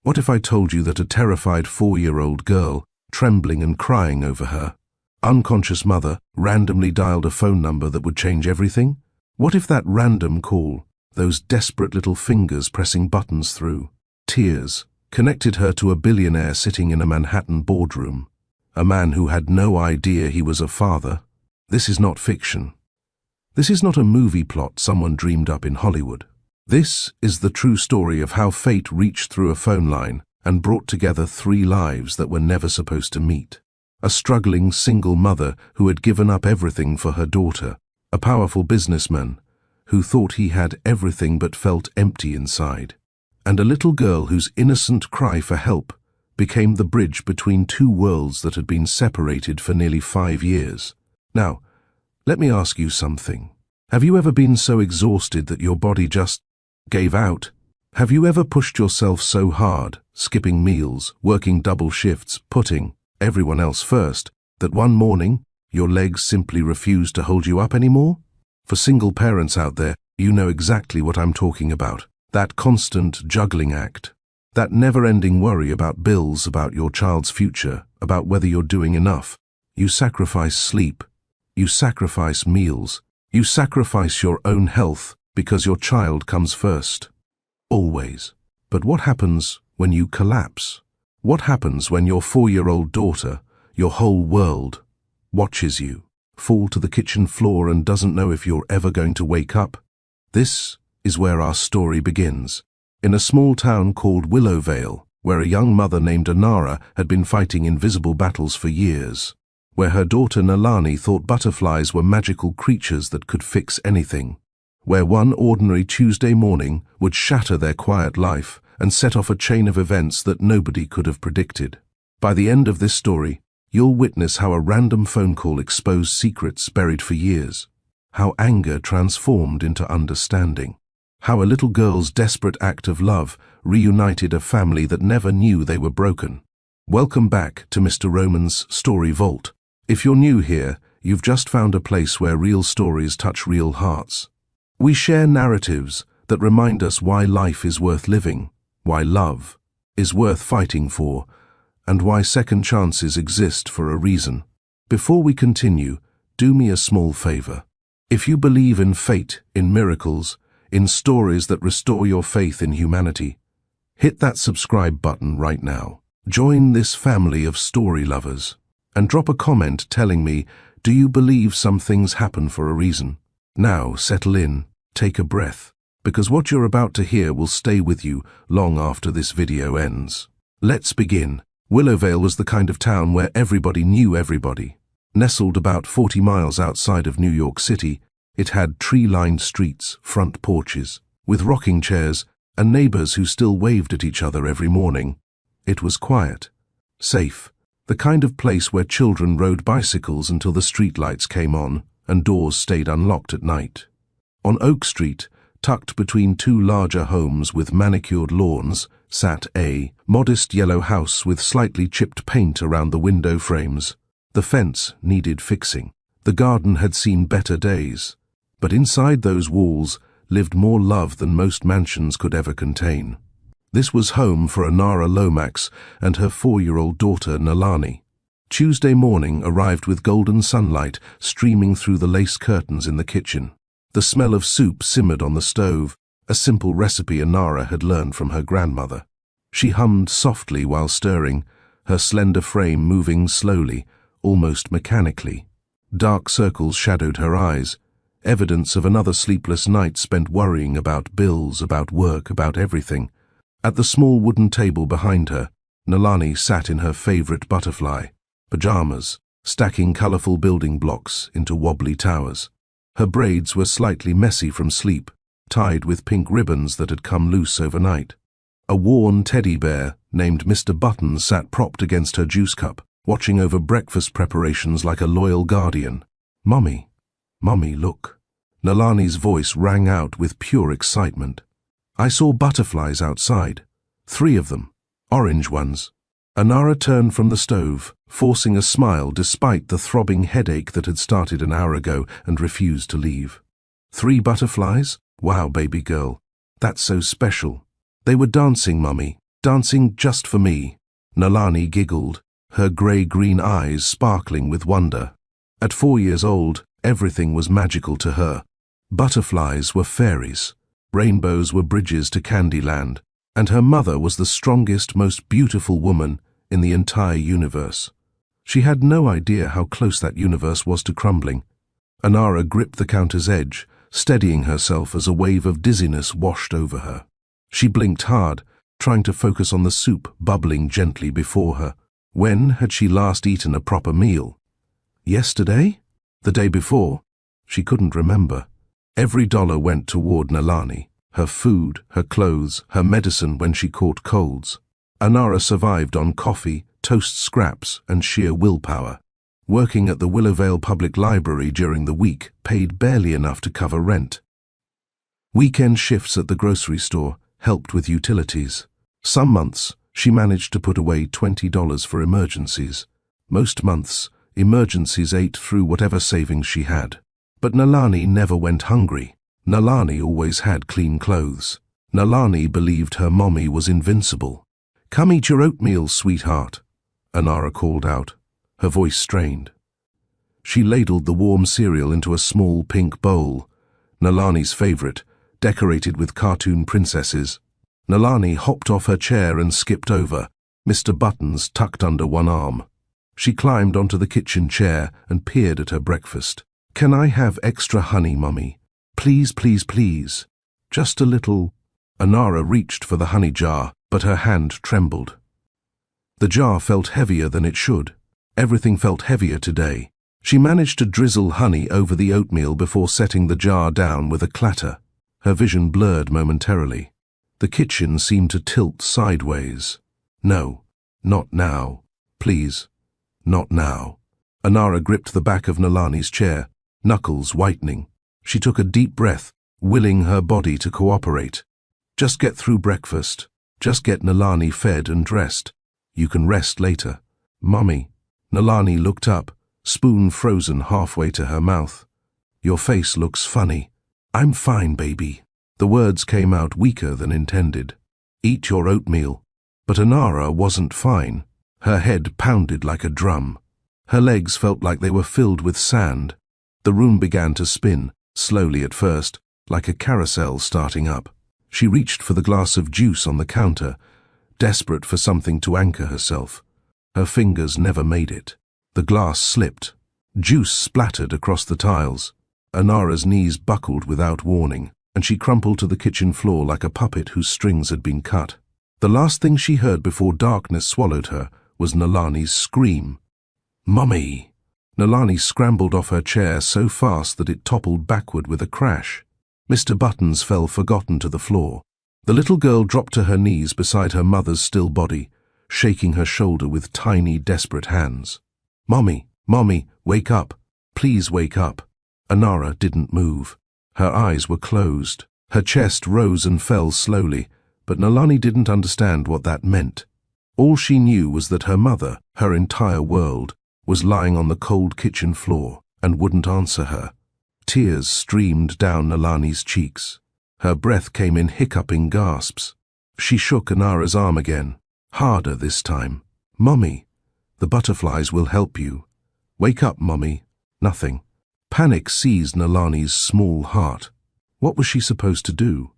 What if I told you that a terrified 4-year-old girl, trembling and crying over her unconscious mother, randomly dialed a phone number that would change everything? What if that random call, those desperate little fingers pressing buttons through tears, connected her to a billionaire sitting in a Manhattan boardroom, a man who had no idea he was a father? This is not fiction. This is not a movie plot someone dreamed up in Hollywood. This is the true story of how fate reached through a phone line and brought together 3 lives that were never supposed to meet. A struggling single mother who had given up everything for her daughter, a powerful businessman who thought he had everything but felt empty inside, and a little girl whose innocent cry for help became the bridge between 2 worlds that had been separated for nearly 5 years. Now, let me ask you something. Have you ever been so exhausted that your body just gave out? Have you ever pushed yourself so hard, skipping meals, working double shifts, putting everyone else first, that one morning your legs simply refused to hold you up anymore? For single parents out there, you know exactly what I'm talking about. That constant juggling act. That never-ending worry about bills, about your child's future, about whether you're doing enough. You sacrifice sleep. You sacrifice meals. You sacrifice your own health because your child comes first. Always. But what happens when you collapse? What happens when your 4-year-old daughter, your whole world, watches you fall to the kitchen floor and doesn't know if you're ever going to wake up? This is where our story begins. In a small town called Willowvale, where a young mother named Anara had been fighting invisible battles for years, where her daughter Nalani thought butterflies were magical creatures that could fix anything, where one ordinary Tuesday morning would shatter their quiet life and set off a chain of events that nobody could have predicted. By the end of this story, you'll witness how a random phone call exposed secrets buried for years, how anger transformed into understanding, how a little girl's desperate act of love reunited a family that never knew they were broken. Welcome back to Mr. Roman's Story Vault. If you're new here, you've just found a place where real stories touch real hearts. We share narratives that remind us why life is worth living, why love is worth fighting for, and why second chances exist for a reason. Before we continue, do me a small favor. If you believe in fate, in miracles, in stories that restore your faith in humanity, hit that subscribe button right now. Join this family of story lovers, and drop a comment telling me, do you believe some things happen for a reason? Now settle in, take a breath, because what you're about to hear will stay with you long after this video ends. Let's begin. Willowvale was the kind of town where everybody knew everybody. Nestled about 40 miles outside of New York City, it had tree-lined streets, front porches, with rocking chairs, and neighbors who still waved at each other every morning. It was quiet, safe, the kind of place where children rode bicycles until the streetlights came on and doors stayed unlocked at night. On Oak Street, tucked between 2 larger homes with manicured lawns, sat a modest yellow house with slightly chipped paint around the window frames. The fence needed fixing. The garden had seen better days. But inside those walls lived more love than most mansions could ever contain. This was home for Anara Lomax and her 4-year-old daughter Nalani. Tuesday morning arrived with golden sunlight streaming through the lace curtains in the kitchen. The smell of soup simmered on the stove, a simple recipe Anara had learned from her grandmother. She hummed softly while stirring, her slender frame moving slowly, almost mechanically. Dark circles shadowed her eyes, evidence of another sleepless night spent worrying about bills, about work, about everything. At the small wooden table behind her, Nalani sat in her favorite butterfly pajamas, stacking colorful building blocks into wobbly towers. Her braids were slightly messy from sleep, tied with pink ribbons that had come loose overnight. A worn teddy bear named Mr. Buttons sat propped against her juice cup, watching over breakfast preparations like a loyal guardian. "Mummy, Mummy, look." Nalani's voice rang out with pure excitement. "I saw butterflies outside. 3 of them, orange ones." Anara turned from the stove, forcing a smile despite the throbbing headache that had started an hour ago and refused to leave. 3 butterflies? Wow, baby girl. That's so special. They were dancing, Mummy. Dancing just for me. Nalani giggled, her grey-green eyes sparkling with wonder. At 4 years old, everything was magical to her. Butterflies were fairies, rainbows were bridges to Candyland, and her mother was the strongest, most beautiful woman in the entire universe. She had no idea how close that universe was to crumbling. Anara gripped the counter's edge, steadying herself as a wave of dizziness washed over her. She blinked hard, trying to focus on the soup bubbling gently before her. When had she last eaten a proper meal? Yesterday? The day before? She couldn't remember. Every dollar went toward Nalani, her food, her clothes, her medicine when she caught colds. Anara survived on coffee, toast scraps, and sheer willpower. Working at the Willowvale Public Library during the week paid barely enough to cover rent. Weekend shifts at the grocery store helped with utilities. Some months, she managed to put away $20 for emergencies. Most months, emergencies ate through whatever savings she had. But Nalani never went hungry. Nalani always had clean clothes. Nalani believed her mommy was invincible. "Come eat your oatmeal, sweetheart," Anara called out, her voice strained. She ladled the warm cereal into a small pink bowl, Nalani's favorite, decorated with cartoon princesses. Nalani hopped off her chair and skipped over, Mr. Buttons tucked under one arm. She climbed onto the kitchen chair and peered at her breakfast. "Can I have extra honey, Mummy? Please, please, please. Just a little." Anara reached for the honey jar, but her hand trembled. The jar felt heavier than it should. Everything felt heavier today. She managed to drizzle honey over the oatmeal before setting the jar down with a clatter. Her vision blurred momentarily. The kitchen seemed to tilt sideways. "No, not now. Please, not now." Anara gripped the back of Nalani's chair, knuckles whitening. She took a deep breath, willing her body to cooperate. "Just get through breakfast. Just get Nalani fed and dressed. You can rest later." "Mummy." Nalani looked up, spoon frozen halfway to her mouth. "Your face looks funny." "I'm fine, baby." The words came out weaker than intended. "Eat your oatmeal." But Anara wasn't fine. Her head pounded like a drum. Her legs felt like they were filled with sand. The room began to spin, slowly at first, like a carousel starting up. She reached for the glass of juice on the counter, desperate for something to anchor herself. Her fingers never made it. The glass slipped. Juice splattered across the tiles. Anara's knees buckled without warning, and she crumpled to the kitchen floor like a puppet whose strings had been cut. The last thing she heard before darkness swallowed her was Nalani's scream. "Mummy!" Nalani scrambled off her chair so fast that it toppled backward with a crash. Mr. Buttons fell forgotten to the floor. The little girl dropped to her knees beside her mother's still body, shaking her shoulder with tiny, desperate hands. "Mommy, Mommy, wake up. Please wake up." Anara didn't move. Her eyes were closed. Her chest rose and fell slowly, but Nalani didn't understand what that meant. All she knew was that her mother, her entire world, was lying on the cold kitchen floor and wouldn't answer her. Tears streamed down Nalani's cheeks. Her breath came in hiccuping gasps. She shook Anara's arm again, harder this time. "Mommy, the butterflies will help you. Wake up, Mommy." Nothing. Panic seized Nalani's small heart. What was she supposed to do?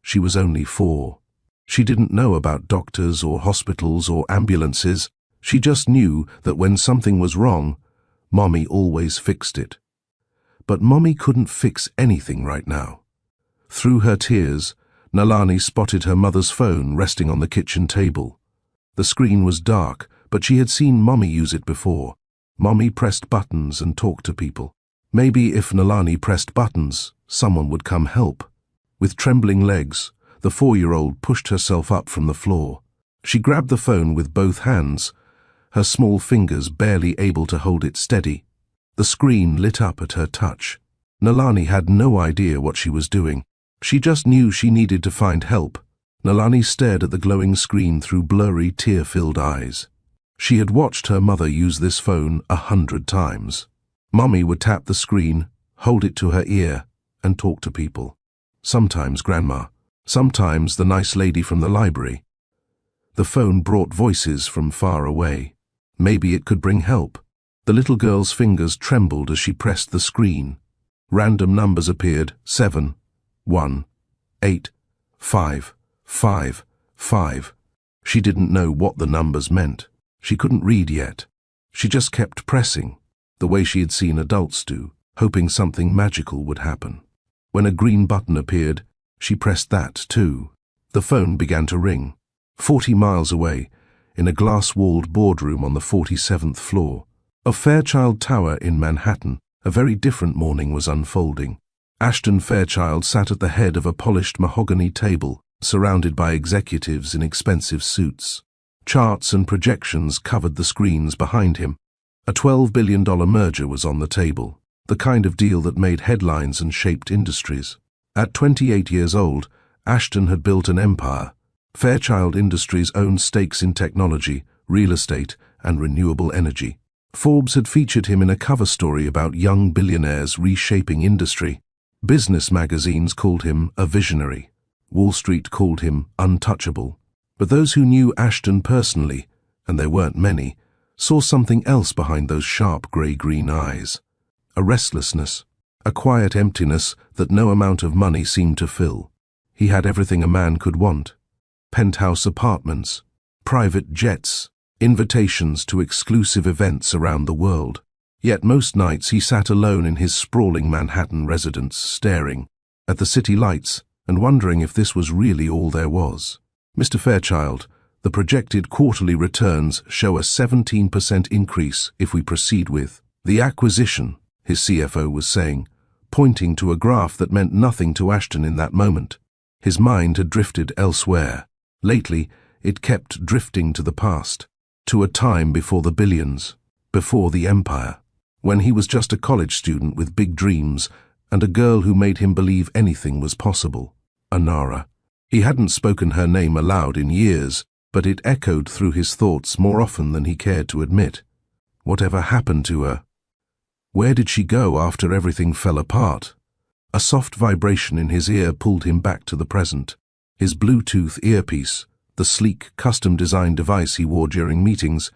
She was only 4. She didn't know about doctors or hospitals or ambulances. She just knew that when something was wrong, Mommy always fixed it. But Mommy couldn't fix anything right now. Through her tears, Nalani spotted her mother's phone resting on the kitchen table. The screen was dark, but she had seen Mommy use it before. Mommy pressed buttons and talked to people. Maybe if Nalani pressed buttons, someone would come help. With trembling legs, the 4-year-old pushed herself up from the floor. She grabbed the phone with both hands, her small fingers barely able to hold it steady. The screen lit up at her touch. Nalani had no idea what she was doing. She just knew she needed to find help. Nalani stared at the glowing screen through blurry, tear-filled eyes. She had watched her mother use this phone 100 times. Mommy would tap the screen, hold it to her ear, and talk to people. Sometimes Grandma, sometimes the nice lady from the library. The phone brought voices from far away. Maybe it could bring help. The little girl's fingers trembled as she pressed the screen. Random numbers appeared: 7, 1, 8, 5, 5, 5. She didn't know what the numbers meant. She couldn't read yet. She just kept pressing, the way she had seen adults do, hoping something magical would happen. When a green button appeared, she pressed that too. The phone began to ring. 40 miles away, in a glass-walled boardroom on the 47th floor of Fairchild Tower in Manhattan, a very different morning was unfolding. Ashton Fairchild sat at the head of a polished mahogany table, surrounded by executives in expensive suits. Charts and projections covered the screens behind him. A $12 billion merger was on the table, the kind of deal that made headlines and shaped industries. At 28 years old, Ashton had built an empire. Fairchild Industries owned stakes in technology, real estate, and renewable energy. Forbes had featured him in a cover story about young billionaires reshaping industry. Business magazines called him a visionary. Wall Street called him untouchable. But those who knew Ashton personally, and there weren't many, saw something else behind those sharp grey-green eyes. A restlessness, a quiet emptiness that no amount of money seemed to fill. He had everything a man could want: penthouse apartments, private jets, invitations to exclusive events around the world. Yet most nights he sat alone in his sprawling Manhattan residence, staring at the city lights and wondering if this was really all there was. Mr. Fairchild, the projected quarterly returns show a 17% increase if we proceed with the acquisition, his CFO was saying, pointing to a graph that meant nothing to Ashton in that moment. His mind had drifted elsewhere. Lately, it kept drifting to the past, to a time before the billions, before the empire, when he was just a college student with big dreams and a girl who made him believe anything was possible. Anara. He hadn't spoken her name aloud in years, but it echoed through his thoughts more often than he cared to admit. Whatever happened to her? Where did she go after everything fell apart? A soft vibration in his ear pulled him back to the present. His Bluetooth earpiece, the sleek, custom-designed device he wore during meetings,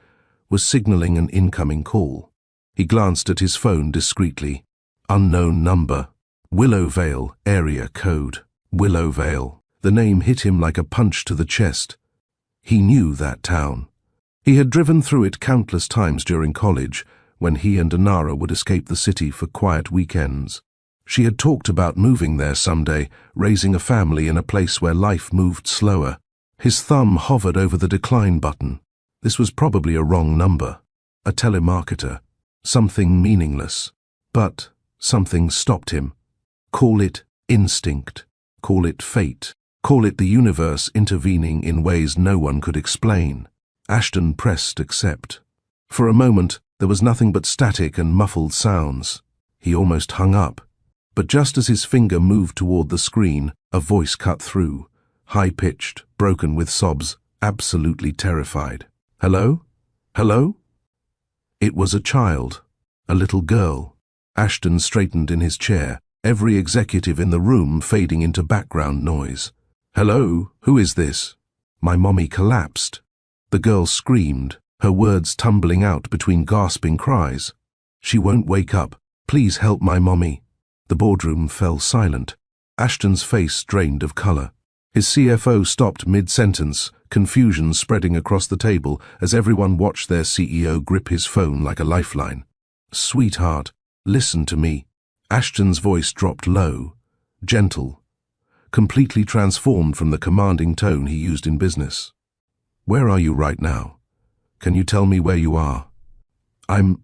was signaling an incoming call. He glanced at his phone discreetly. Unknown number. Willowvale area code. Willowvale. The name hit him like a punch to the chest. He knew that town. He had driven through it countless times during college, when he and Anara would escape the city for quiet weekends. She had talked about moving there someday, raising a family in a place where life moved slower. His thumb hovered over the decline button. This was probably a wrong number. A telemarketer. Something meaningless. But something stopped him. Call it instinct. Call it fate. Call it the universe intervening in ways no one could explain. Ashton pressed accept. For a moment, there was nothing but static and muffled sounds. He almost hung up. But just as his finger moved toward the screen, a voice cut through, high-pitched, broken with sobs, absolutely terrified. Hello? Hello? It was a child, a little girl. Ashton straightened in his chair, every executive in the room fading into background noise. Hello, who is this? My mommy collapsed. The girl screamed, her words tumbling out between gasping cries. She won't wake up. Please help my mommy. The boardroom fell silent. Ashton's face drained of color. His CFO stopped mid-sentence, confusion spreading across the table as everyone watched their CEO grip his phone like a lifeline. Sweetheart, listen to me. Ashton's voice dropped low, gentle, completely transformed from the commanding tone he used in business. Where are you right now? Can you tell me where you are? I'm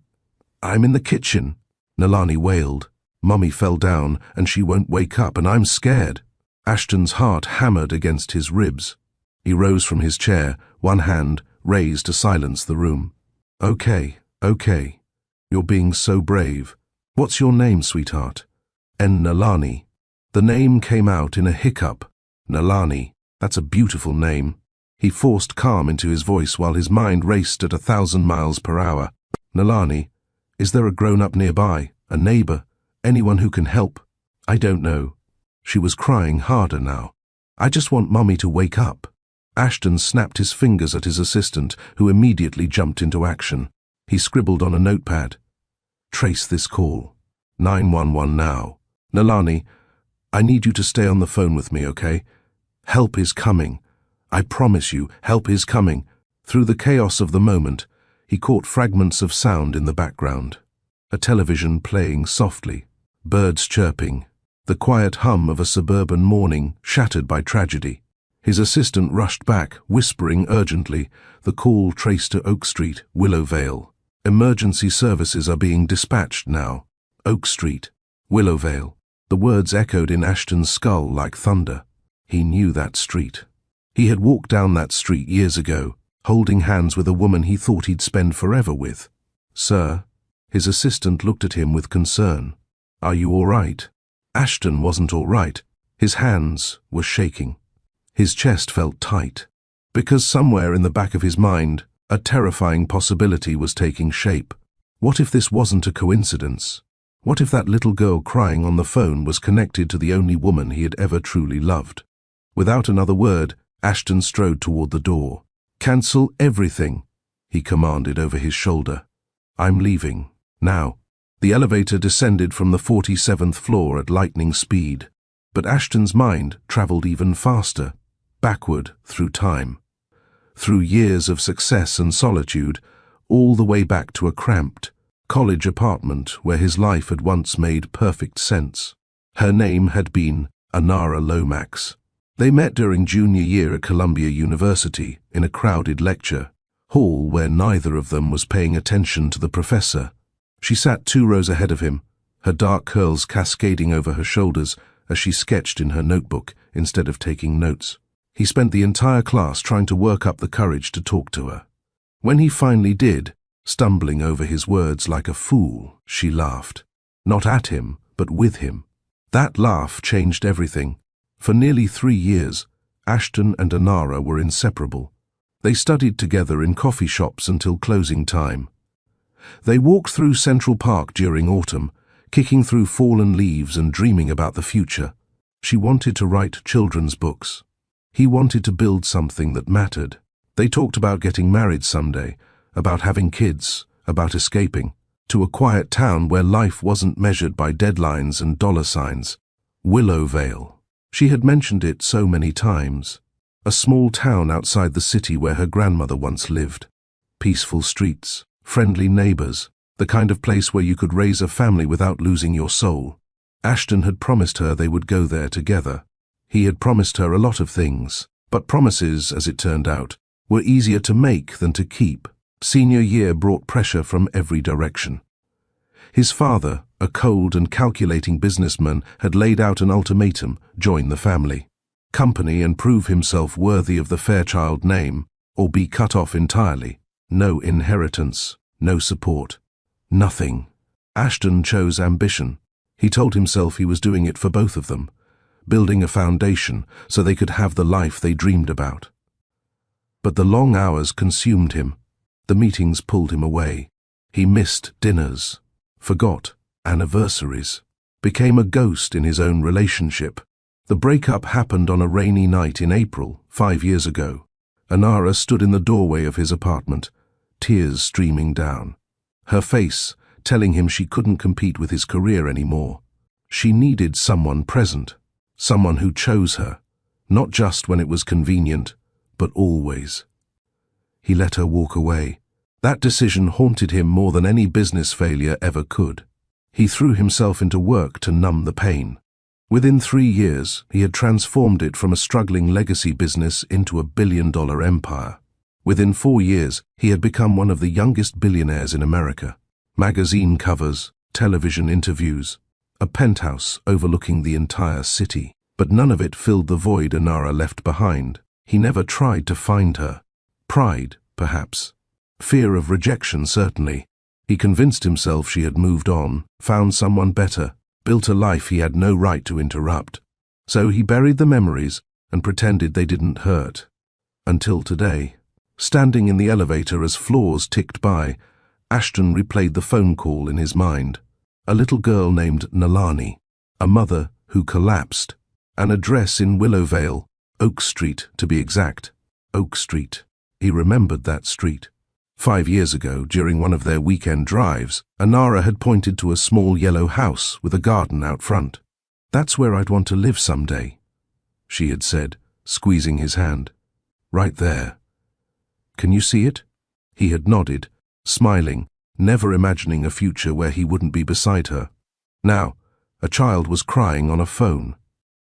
in the kitchen, Nalani wailed. Mummy fell down and she won't wake up and I'm scared. Ashton's heart hammered against his ribs. He rose from his chair, one hand raised to silence the room. Okay. You're being so brave. What's your name, sweetheart? Nalani. The name came out in a hiccup. Nalani. That's a beautiful name. He forced calm into his voice while his mind raced at 1,000 miles per hour. Nalani, is there a grown-up nearby? A neighbor? Anyone who can help? I don't know. She was crying harder now. I just want Mummy to wake up. Ashton snapped his fingers at his assistant, who immediately jumped into action. He scribbled on a notepad. "Trace this call. 911 now. Nalani, I need you to stay on the phone with me, okay? Help is coming. I promise you, help is coming." Through the chaos of the moment, he caught fragments of sound in the background. A television playing softly, birds chirping, the quiet hum of a suburban morning shattered by tragedy. His assistant rushed back, whispering urgently, the call traced to Oak Street, Willowvale. "Emergency services are being dispatched now. Oak Street, Willowvale." The words echoed in Ashton's skull like thunder. He knew that street. He had walked down that street years ago, holding hands with a woman he thought he'd spend forever with. "Sir?" His assistant looked at him with concern. "Are you all right?" Ashton wasn't all right. His hands were shaking. His chest felt tight, because somewhere in the back of his mind, a terrifying possibility was taking shape. What if this wasn't a coincidence? What if that little girl crying on the phone was connected to the only woman he had ever truly loved? Without another word, Ashton strode toward the door. "Cancel everything," he commanded over his shoulder. "I'm leaving. Now." The elevator descended from the 47th floor at lightning speed, but Ashton's mind traveled even faster, backward through time, through years of success and solitude, all the way back to a cramped college apartment where his life had once made perfect sense. Her name had been Anara Lomax. They met during junior year at Columbia University in a crowded lecture hall where neither of them was paying attention to the professor. She sat 2 rows ahead of him, her dark curls cascading over her shoulders as she sketched in her notebook instead of taking notes. He spent the entire class trying to work up the courage to talk to her. When he finally did, stumbling over his words like a fool, she laughed. Not at him, but with him. That laugh changed everything. For nearly 3 years, Ashton and Anara were inseparable. They studied together in coffee shops until closing time. They walked through Central Park during autumn, kicking through fallen leaves and dreaming about the future. She wanted to write children's books. He wanted to build something that mattered. They talked about getting married someday, about having kids, about escaping to a quiet town where life wasn't measured by deadlines and dollar signs. Willowvale. She had mentioned it so many times. A small town outside the city where her grandmother once lived. Peaceful streets, friendly neighbors, the kind of place where you could raise a family without losing your soul. Ashton had promised her they would go there together. He had promised her a lot of things, but promises, as it turned out, were easier to make than to keep. Senior year brought pressure from every direction. His father, a cold and calculating businessman, had laid out an ultimatum: join the family company and prove himself worthy of the Fairchild name, or be cut off entirely. No inheritance, no support, nothing. Ashton chose ambition. He told himself he was doing it for both of them, building a foundation so they could have the life they dreamed about. But the long hours consumed him. The meetings pulled him away. He missed dinners, forgot anniversaries, became a ghost in his own relationship. The breakup happened on a rainy night in April, 5 years ago. Anara stood in the doorway of his apartment, tears streaming down. Her face telling him she couldn't compete with his career anymore. She needed someone present, someone who chose her, not just when it was convenient, but always. He let her walk away. That decision haunted him more than any business failure ever could. He threw himself into work to numb the pain. Within 3 years, he had transformed it from a struggling legacy business into a billion-dollar empire. Within 4 years, he had become one of the youngest billionaires in America. Magazine covers, television interviews, a penthouse overlooking the entire city. But none of it filled the void Anara left behind. He never tried to find her. Pride, perhaps. Fear of rejection, certainly. He convinced himself she had moved on, found someone better, built a life he had no right to interrupt. So he buried the memories and pretended they didn't hurt. Until today. Standing in the elevator as floors ticked by, Ashton replayed the phone call in his mind. A little girl named Nalani, a mother who collapsed, an address in Willowvale, Oak Street to be exact. Oak Street. He remembered that street. 5 years ago, during one of their weekend drives, Anara had pointed to a small yellow house with a garden out front. "That's where I'd want to live someday," she had said, squeezing his hand. "Right there. Can you see it?" He had nodded, smiling, never imagining a future where he wouldn't be beside her. Now, a child was crying on a phone.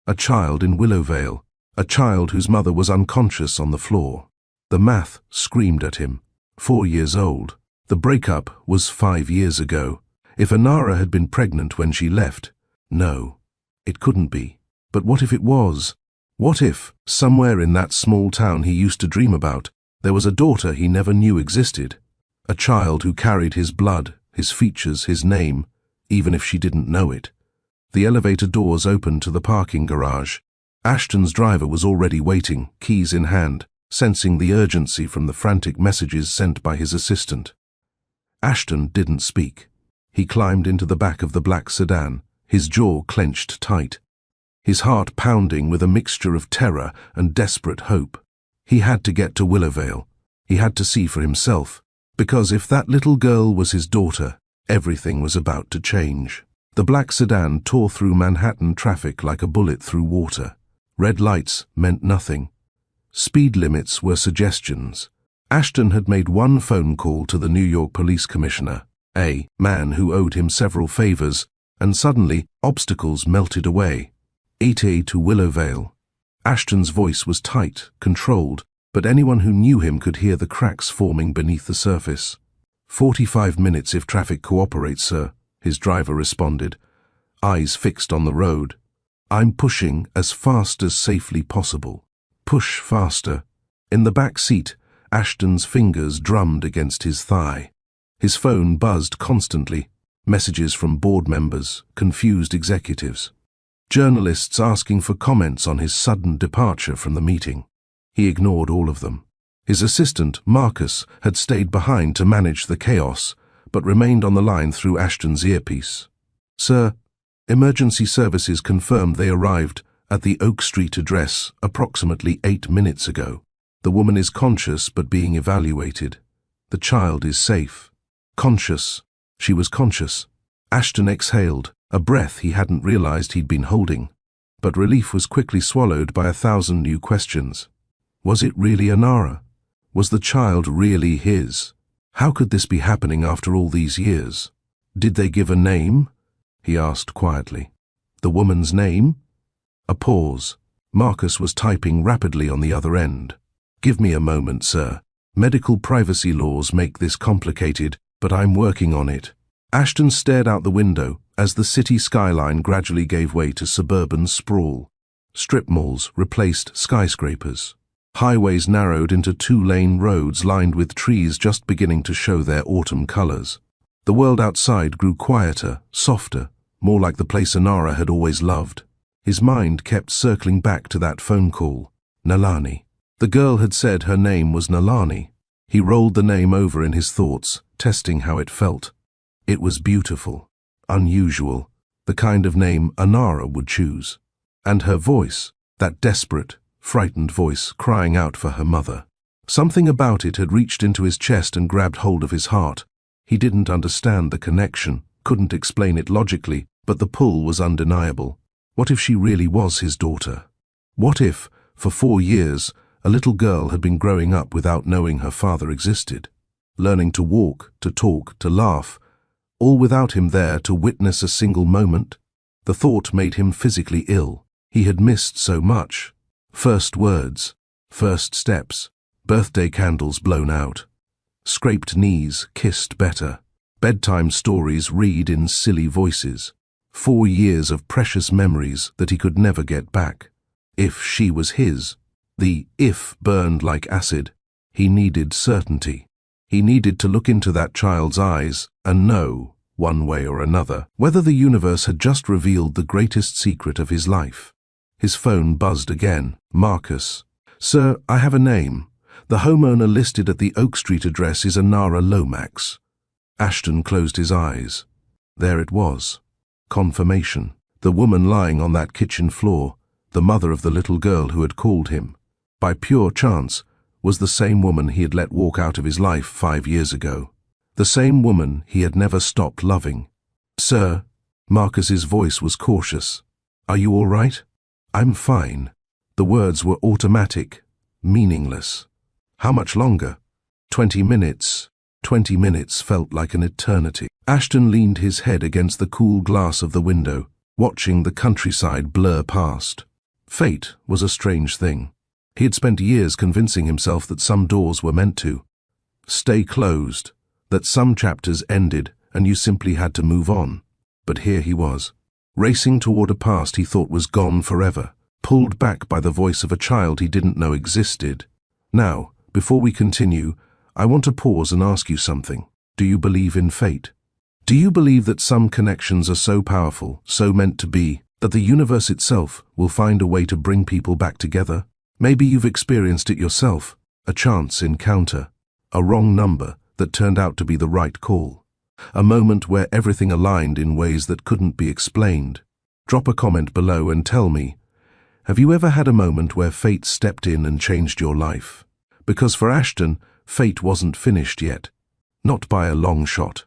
A child in Willowvale. A child whose mother was unconscious on the floor. The math screamed at him. 4 years old. The breakup was 5 years ago. If Anara had been pregnant when she left, no, it couldn't be. But what if it was? What if, somewhere in that small town he used to dream about, there was a daughter he never knew existed? A child who carried his blood, his features, his name, even if she didn't know it. The elevator doors opened to the parking garage. Ashton's driver was already waiting, keys in hand, sensing the urgency from the frantic messages sent by his assistant. Ashton didn't speak. He climbed into the back of the black sedan, his jaw clenched tight, his heart pounding with a mixture of terror and desperate hope. He had to get to Willowvale. He had to see for himself, because if that little girl was his daughter, everything was about to change. The black sedan tore through Manhattan traffic like a bullet through water. Red lights meant nothing. Speed limits were suggestions. Ashton had made one phone call to the New York police commissioner, a man who owed him several favors, and suddenly obstacles melted away. ETA to Willowvale. Ashton's voice was tight, controlled, but anyone who knew him could hear the cracks forming beneath the surface. 45 minutes if traffic cooperates, sir, his driver responded, eyes fixed on the road. I'm pushing as fast as safely possible. Push faster. In the back seat, Ashton's fingers drummed against his thigh. His phone buzzed constantly, messages from board members, confused executives. Journalists asking for comments on his sudden departure from the meeting. He ignored all of them. His assistant, Marcus, had stayed behind to manage the chaos, but remained on the line through Ashton's earpiece. "Sir, emergency services confirmed they arrived at the Oak Street address approximately 8 minutes ago. The woman is conscious but being evaluated. The child is safe." Conscious. She was conscious. Ashton exhaled, a breath he hadn't realized he'd been holding. But relief was quickly swallowed by 1,000 new questions. Was it really Anara? Was the child really his? How could this be happening after all these years? Did they give a name? He asked quietly. The woman's name? A pause. Marcus was typing rapidly on the other end. "Give me a moment, sir. Medical privacy laws make this complicated, but I'm working on it." Ashton stared out the window as the city skyline gradually gave way to suburban sprawl. Strip malls replaced skyscrapers. Highways narrowed into 2-lane roads lined with trees just beginning to show their autumn colors. The world outside grew quieter, softer, more like the place Anara had always loved. His mind kept circling back to that phone call. Nalani. The girl had said her name was Nalani. He rolled the name over in his thoughts, testing how it felt. It was beautiful, unusual, the kind of name Anara would choose. And her voice, that desperate, frightened voice crying out for her mother. Something about it had reached into his chest and grabbed hold of his heart. He didn't understand the connection, couldn't explain it logically, but the pull was undeniable. What if she really was his daughter? What if, for 4 years, a little girl had been growing up without knowing her father existed, learning to walk, to talk, to laugh, all without him there to witness a single moment? The thought made him physically ill. He had missed so much. First words, first steps, birthday candles blown out, scraped knees kissed better, bedtime stories read in silly voices. 4 years of precious memories that he could never get back. If she was his, the if burned like acid. He needed certainty. He needed to look into that child's eyes and know, one way or another, whether the universe had just revealed the greatest secret of his life. His phone buzzed again. Marcus. "Sir, I have a name. The homeowner listed at the Oak Street address is Anara Lomax." Ashton closed his eyes. There it was. Confirmation. The woman lying on that kitchen floor, the mother of the little girl who had called him. By pure chance, was the same woman he had let walk out of his life 5 years ago. The same woman he had never stopped loving. "Sir," Marcus's voice was cautious. "Are you all right?" "I'm fine." The words were automatic, meaningless. "How much longer?" 20 minutes. 20 minutes felt like an eternity. Ashton leaned his head against the cool glass of the window, watching the countryside blur past. Fate was a strange thing. He had spent years convincing himself that some doors were meant to stay closed, that some chapters ended and you simply had to move on. But here he was, racing toward a past he thought was gone forever, pulled back by the voice of a child he didn't know existed. Now, before we continue, I want to pause and ask you something. Do you believe in fate? Do you believe that some connections are so powerful, so meant to be, that the universe itself will find a way to bring people back together? Maybe you've experienced it yourself, a chance encounter, a wrong number that turned out to be the right call, a moment where everything aligned in ways that couldn't be explained. Drop a comment below and tell me, have you ever had a moment where fate stepped in and changed your life? Because for Ashton, fate wasn't finished yet. Not by a long shot.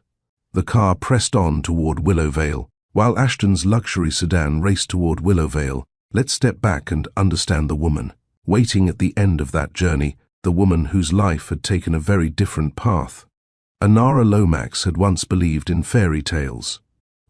The car pressed on toward Willowvale. While Ashton's luxury sedan raced toward Willowvale, let's step back and understand the woman. Waiting at the end of that journey, the woman whose life had taken a very different path. Anara Lomax had once believed in fairy tales.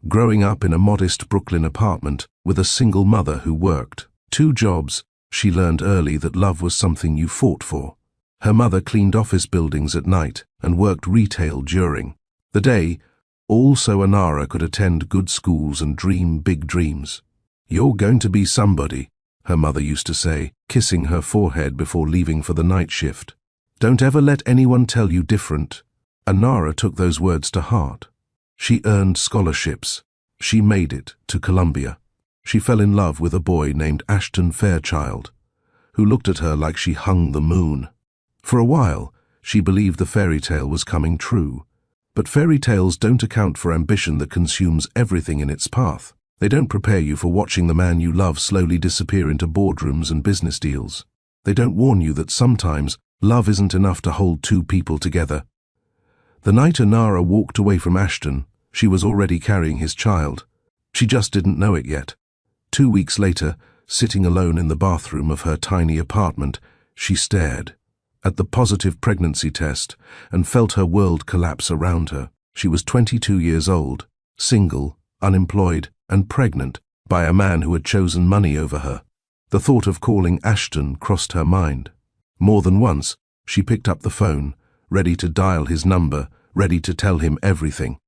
Growing up in a modest Brooklyn apartment with a single mother who worked 2 jobs, she learned early that love was something you fought for. Her mother cleaned office buildings at night and worked retail during the day, all so Anara could attend good schools and dream big dreams. "You're going to be somebody," her mother used to say, kissing her forehead before leaving for the night shift. "Don't ever let anyone tell you different." Anara took those words to heart. She earned scholarships. She made it to Columbia. She fell in love with a boy named Ashton Fairchild, who looked at her like she hung the moon. For a while, she believed the fairy tale was coming true. But fairy tales don't account for ambition that consumes everything in its path. They don't prepare you for watching the man you love slowly disappear into boardrooms and business deals. They don't warn you that sometimes love isn't enough to hold 2 people together. The night Anara walked away from Ashton, she was already carrying his child. She just didn't know it yet. 2 weeks later, sitting alone in the bathroom of her tiny apartment, she stared at the positive pregnancy test and felt her world collapse around her. She was 22 years old, single, unemployed, and pregnant by a man who had chosen money over her. The thought of calling Ashton crossed her mind. More than once, she picked up the phone, ready to dial his number, ready to tell him everything.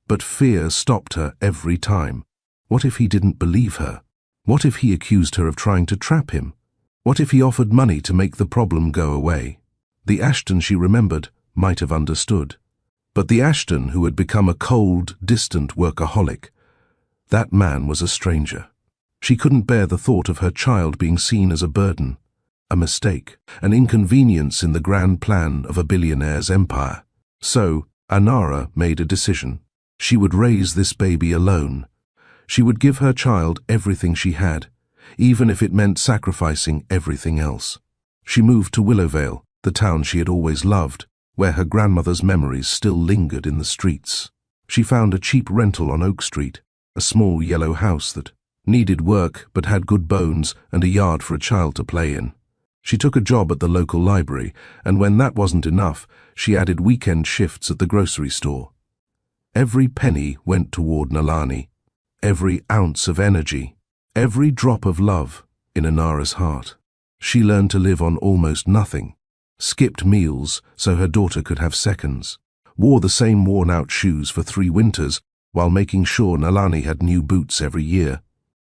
But fear stopped her every time. What if he didn't believe her? What if he accused her of trying to trap him? What if he offered money to make the problem go away? The Ashton she remembered might have understood. But the Ashton who had become a cold, distant workaholic, that man was a stranger. She couldn't bear the thought of her child being seen as a burden, a mistake, an inconvenience in the grand plan of a billionaire's empire. So, Anara made a decision. She would raise this baby alone. She would give her child everything she had, even if it meant sacrificing everything else. She moved to Willowvale, the town she had always loved, where her grandmother's memories still lingered in the streets. She found a cheap rental on Oak Street, a small yellow house that needed work but had good bones and a yard for a child to play in. She took a job at the local library, and when that wasn't enough, she added weekend shifts at the grocery store. Every penny went toward Nalani, every ounce of energy, every drop of love in Anara's heart. She learned to live on almost nothing, skipped meals so her daughter could have seconds, wore the same worn-out shoes for 3 winters while making sure Nalani had new boots every year,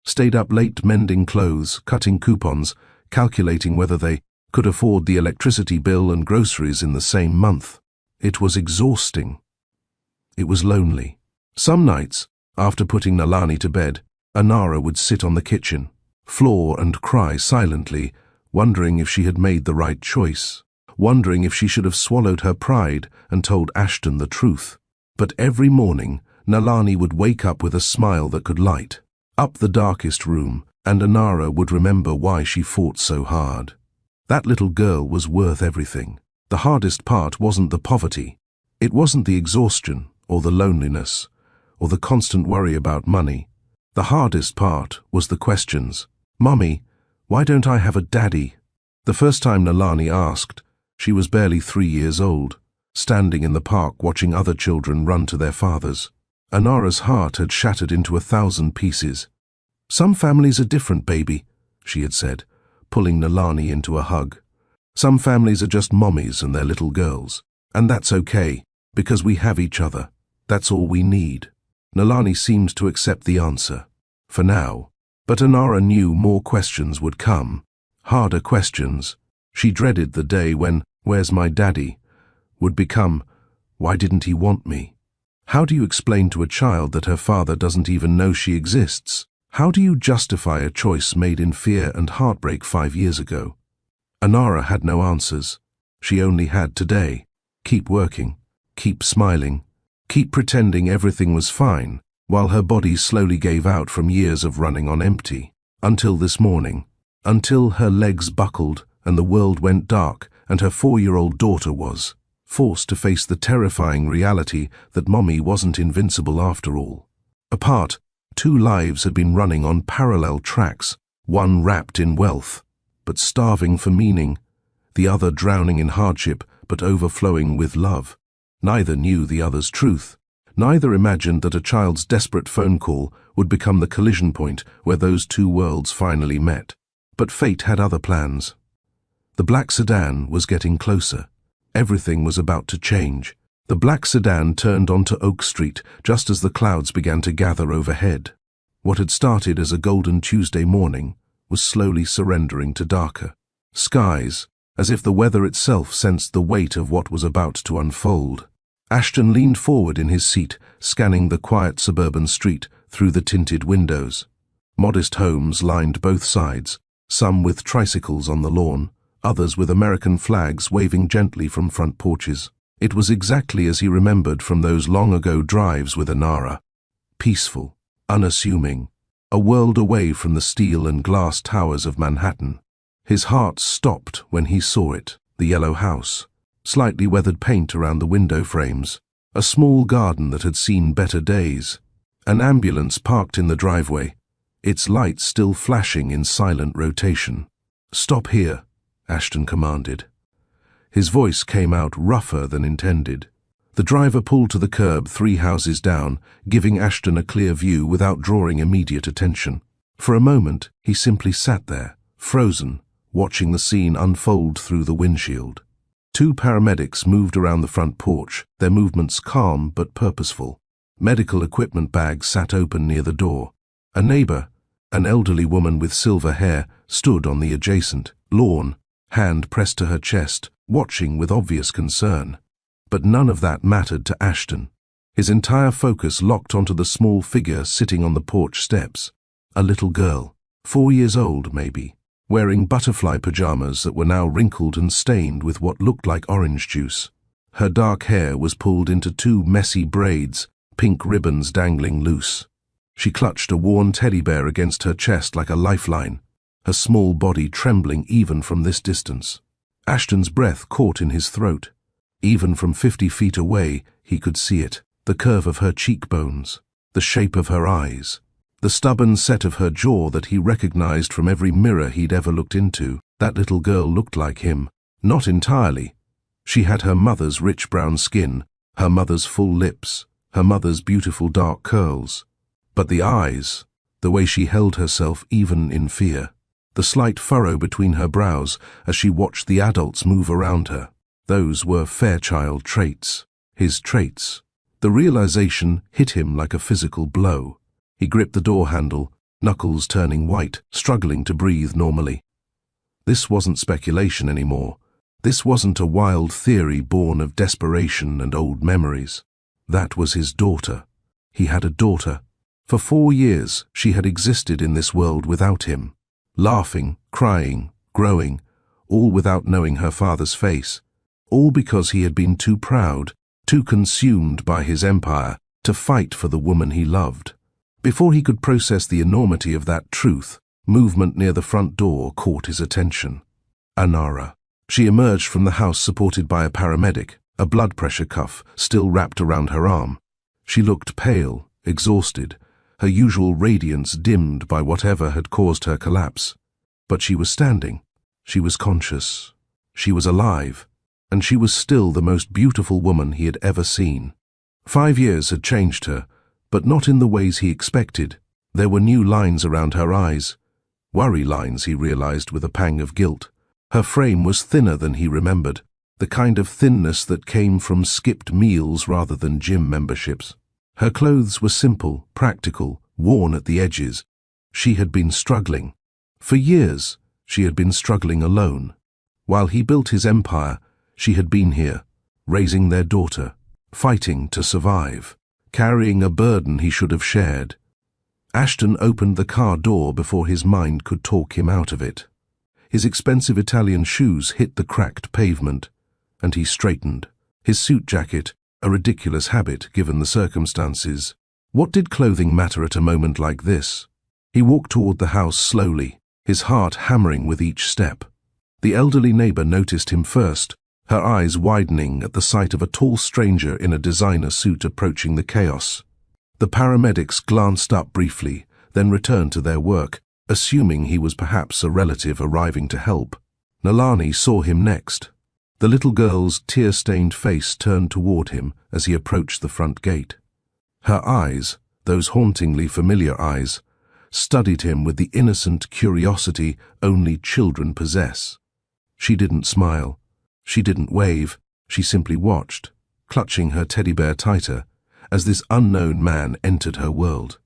stayed up late mending clothes, cutting coupons, calculating whether they could afford the electricity bill and groceries in the same month. It was exhausting. It was lonely. Some nights, after putting Nalani to bed, Anara would sit on the kitchen floor and cry silently, wondering if she had made the right choice, wondering if she should have swallowed her pride and told Ashton the truth. But every morning, Nalani would wake up with a smile that could light up the darkest room, and Anara would remember why she fought so hard. That little girl was worth everything. The hardest part wasn't the poverty. It wasn't the exhaustion or the loneliness or the constant worry about money. The hardest part was the questions. "Mummy, why don't I have a daddy?" The first time Nalani asked, she was barely 3 years old, standing in the park watching other children run to their fathers. Anara's heart had shattered into 1,000 pieces. "Some families are different, baby," she had said, pulling Nalani into a hug. "Some families are just mommies and their little girls. And that's okay, because we have each other. That's all we need." Nalani seemed to accept the answer, for now. But Anara knew more questions would come, harder questions. She dreaded the day when "Where's my daddy?" would become "Why didn't he want me?" How do you explain to a child that her father doesn't even know she exists? How do you justify a choice made in fear and heartbreak 5 years ago? Anara had no answers. She only had today. Keep working, keep smiling, keep pretending everything was fine, while her body slowly gave out from years of running on empty. Until this morning. Until her legs buckled and the world went dark and her 4-year-old daughter was forced to face the terrifying reality that Mommy wasn't invincible after all. Apart, 2 lives had been running on parallel tracks, one wrapped in wealth, but starving for meaning, the other drowning in hardship but overflowing with love. Neither knew the other's truth. Neither imagined that a child's desperate phone call would become the collision point where those 2 worlds finally met. But fate had other plans. The black sedan was getting closer. Everything was about to change. The black sedan turned onto Oak Street just as the clouds began to gather overhead. What had started as a golden Tuesday morning was slowly surrendering to darker skies, as if the weather itself sensed the weight of what was about to unfold. Ashton leaned forward in his seat, scanning the quiet suburban street through the tinted windows. Modest homes lined both sides, some with tricycles on the lawn, others with American flags waving gently from front porches. It was exactly as he remembered from those long-ago drives with Anara. Peaceful, unassuming, a world away from the steel and glass towers of Manhattan. His heart stopped when he saw it, the yellow house, slightly weathered paint around the window frames, a small garden that had seen better days, an ambulance parked in the driveway, its lights still flashing in silent rotation. "Stop here," Ashton commanded. His voice came out rougher than intended. The driver pulled to the curb 3 houses down, giving Ashton a clear view without drawing immediate attention. For a moment, he simply sat there, frozen, watching the scene unfold through the windshield. 2 paramedics moved around the front porch, their movements calm but purposeful. Medical equipment bags sat open near the door. A neighbor, an elderly woman with silver hair, stood on the adjacent lawn, hand pressed to her chest, watching with obvious concern. But none of that mattered to Ashton. His entire focus locked onto the small figure sitting on the porch steps. A little girl, 4 years old maybe, wearing butterfly pajamas that were now wrinkled and stained with what looked like orange juice. Her dark hair was pulled into 2 messy braids, pink ribbons dangling loose. She clutched a worn teddy bear against her chest like a lifeline, her small body trembling even from this distance. Ashton's breath caught in his throat. Even from 50 feet away, he could see it, the curve of her cheekbones, the shape of her eyes, the stubborn set of her jaw that he recognized from every mirror he'd ever looked into. That little girl looked like him. Not entirely. She had her mother's rich brown skin, her mother's full lips, her mother's beautiful dark curls. But the eyes, the way she held herself even in fear, the slight furrow between her brows as she watched the adults move around her, those were Fairchild traits, his traits. The realization hit him like a physical blow. He gripped the door handle, knuckles turning white, struggling to breathe normally. This wasn't speculation anymore. This wasn't a wild theory born of desperation and old memories. That was his daughter. He had a daughter. For 4 years, she had existed in this world without him, laughing, crying, growing, all without knowing her father's face, all because he had been too proud, too consumed by his empire, to fight for the woman he loved. Before he could process the enormity of that truth, movement near the front door caught his attention. Anara. She emerged from the house supported by a paramedic, a blood pressure cuff still wrapped around her arm. She looked pale, exhausted, her usual radiance dimmed by whatever had caused her collapse. But she was standing. She was conscious. She was alive. And she was still the most beautiful woman he had ever seen. 5 years had changed her, but not in the ways he expected. There were new lines around her eyes. Worry lines, he realized with a pang of guilt. Her frame was thinner than he remembered, the kind of thinness that came from skipped meals rather than gym memberships. Her clothes were simple, practical, worn at the edges. She had been struggling. For years, she had been struggling alone. While he built his empire, she had been here, raising their daughter, fighting to survive, carrying a burden he should have shared. Ashton opened the car door before his mind could talk him out of it. His expensive Italian shoes hit the cracked pavement, and he straightened. His suit jacket, a ridiculous habit given the circumstances. What did clothing matter at a moment like this? He walked toward the house slowly, his heart hammering with each step. The elderly neighbor noticed him first, her eyes widening at the sight of a tall stranger in a designer suit approaching the chaos. The paramedics glanced up briefly, then returned to their work, assuming he was perhaps a relative arriving to help. Nalani saw him next. The little girl's tear-stained face turned toward him as he approached the front gate. Her eyes, those hauntingly familiar eyes, studied him with the innocent curiosity only children possess. She didn't smile. She didn't wave. She simply watched, clutching her teddy bear tighter, as this unknown man entered her world.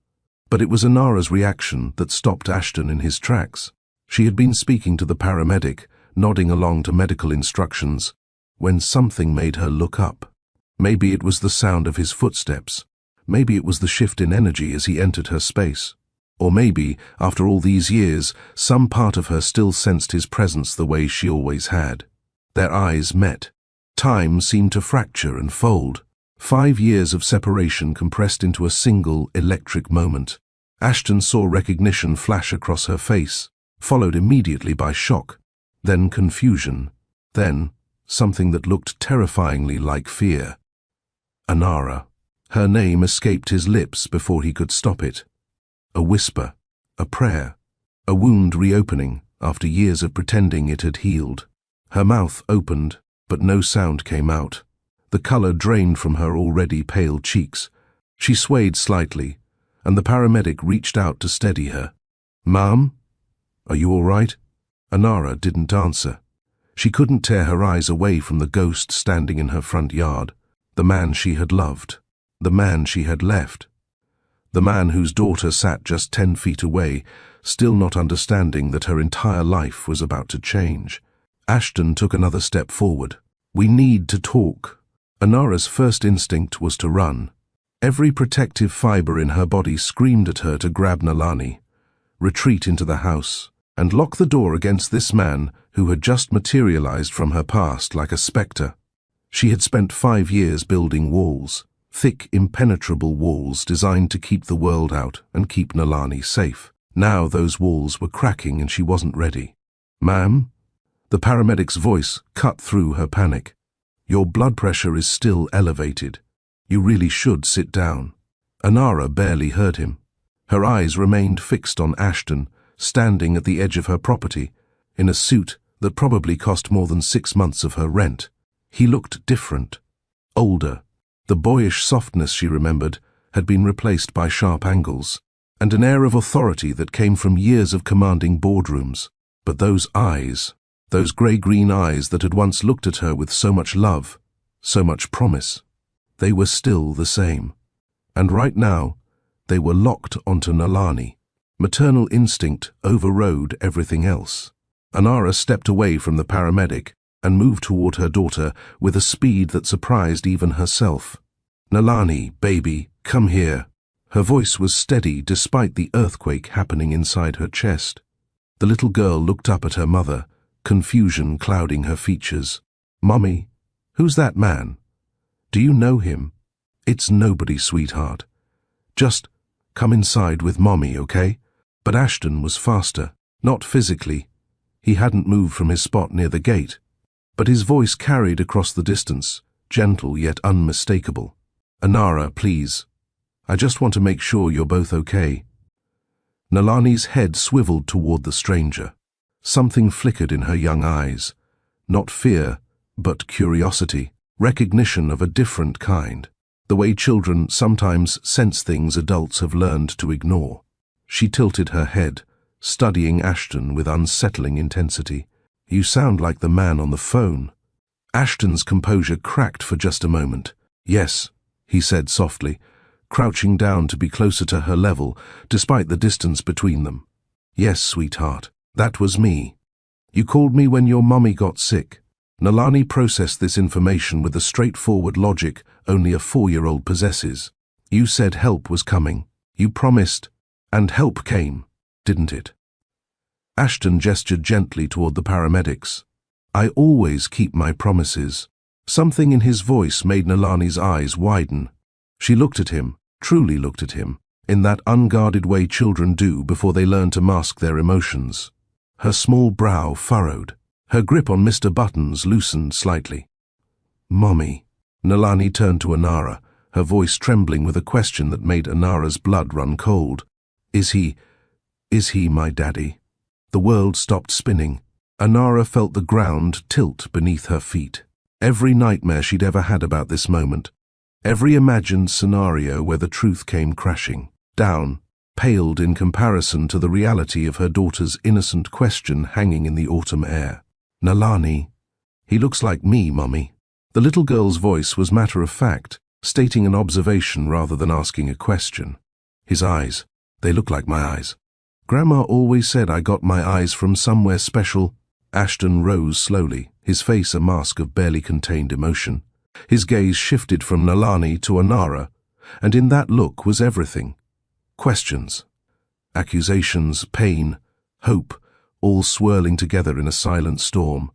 But it was Anara's reaction that stopped Ashton in his tracks. She had been speaking to the paramedic, nodding along to medical instructions, when something made her look up. Maybe it was the sound of his footsteps. Maybe it was the shift in energy as he entered her space. Or maybe, after all these years, some part of her still sensed his presence the way she always had. Their eyes met. Time seemed to fracture and fold. 5 years of separation compressed into a single electric moment. Ashton saw recognition flash across her face, followed immediately by shock, then confusion, then something that looked terrifyingly like fear. Anara. Her name escaped his lips before he could stop it. A whisper, a prayer, a wound reopening after years of pretending it had healed. Her mouth opened, but no sound came out. The color drained from her already pale cheeks. She swayed slightly, and the paramedic reached out to steady her. "Ma'am? Are you all right?" Anara didn't answer. She couldn't tear her eyes away from the ghost standing in her front yard, the man she had loved, the man she had left, the man whose daughter sat just 10 feet away, still not understanding that her entire life was about to change. Ashton took another step forward. "We need to talk." Anara's first instinct was to run. Every protective fiber in her body screamed at her to grab Nalani, retreat into the house, and lock the door against this man who had just materialized from her past like a specter. She had spent 5 years building walls, thick, impenetrable walls designed to keep the world out and keep Nalani safe. Now those walls were cracking and she wasn't ready. "Ma'am?" The paramedic's voice cut through her panic. "Your blood pressure is still elevated. You really should sit down." Anara barely heard him. Her eyes remained fixed on Ashton, standing at the edge of her property, in a suit that probably cost more than 6 months of her rent. He looked different, older. The boyish softness she remembered had been replaced by sharp angles, and an air of authority that came from years of commanding boardrooms. But those eyes, those grey-green eyes that had once looked at her with so much love, so much promise, they were still the same. And right now, they were locked onto Nalani. Maternal instinct overrode everything else. Anara stepped away from the paramedic and moved toward her daughter with a speed that surprised even herself. "Nalani, baby, come here." Her voice was steady despite the earthquake happening inside her chest. The little girl looked up at her mother, confusion clouding her features. "Mommy, who's that man? Do you know him?" "It's nobody, sweetheart. Just come inside with Mommy, okay?" But Ashton was faster, not physically, He hadn't moved from his spot near the gate, but his voice carried across the distance, gentle yet unmistakable. "Anara, please. I just want to make sure you're both okay." Nalani's head swiveled toward the stranger. Something flickered in her young eyes. Not fear, but curiosity, recognition of a different kind. The way children sometimes sense things adults have learned to ignore. She tilted her head, studying Ashton with unsettling intensity. "You sound like the man on the phone." Ashton's composure cracked for just a moment. "Yes," he said softly, crouching down to be closer to her level, despite the distance between them. "Yes, sweetheart, that was me. You called me when your mummy got sick." Nalani processed this information with the straightforward logic only a 4-year-old possesses. "You said help was coming. You promised, and help came, didn't it?" Ashton gestured gently toward the paramedics. "I always keep my promises." Something in his voice made Nalani's eyes widen. She looked at him, truly looked at him, in that unguarded way children do before they learn to mask their emotions. Her small brow furrowed. Her grip on Mr. Buttons loosened slightly. "Mommy." Nalani turned to Anara, her voice trembling with a question that made Anara's blood run cold. Is he my daddy?" The world stopped spinning. Anara felt the ground tilt beneath her feet. Every nightmare she'd ever had about this moment, every imagined scenario where the truth came crashing down, paled in comparison to the reality of her daughter's innocent question hanging in the autumn air. "Nalani, he looks like me, Mummy." The little girl's voice was matter-of-fact, stating an observation rather than asking a question. "His eyes, they look like my eyes. Grandma always said I got my eyes from somewhere special." Ashton rose slowly, his face a mask of barely contained emotion. His gaze shifted from Nalani to Anara, and in that look was everything. Questions, accusations, pain, hope, all swirling together in a silent storm.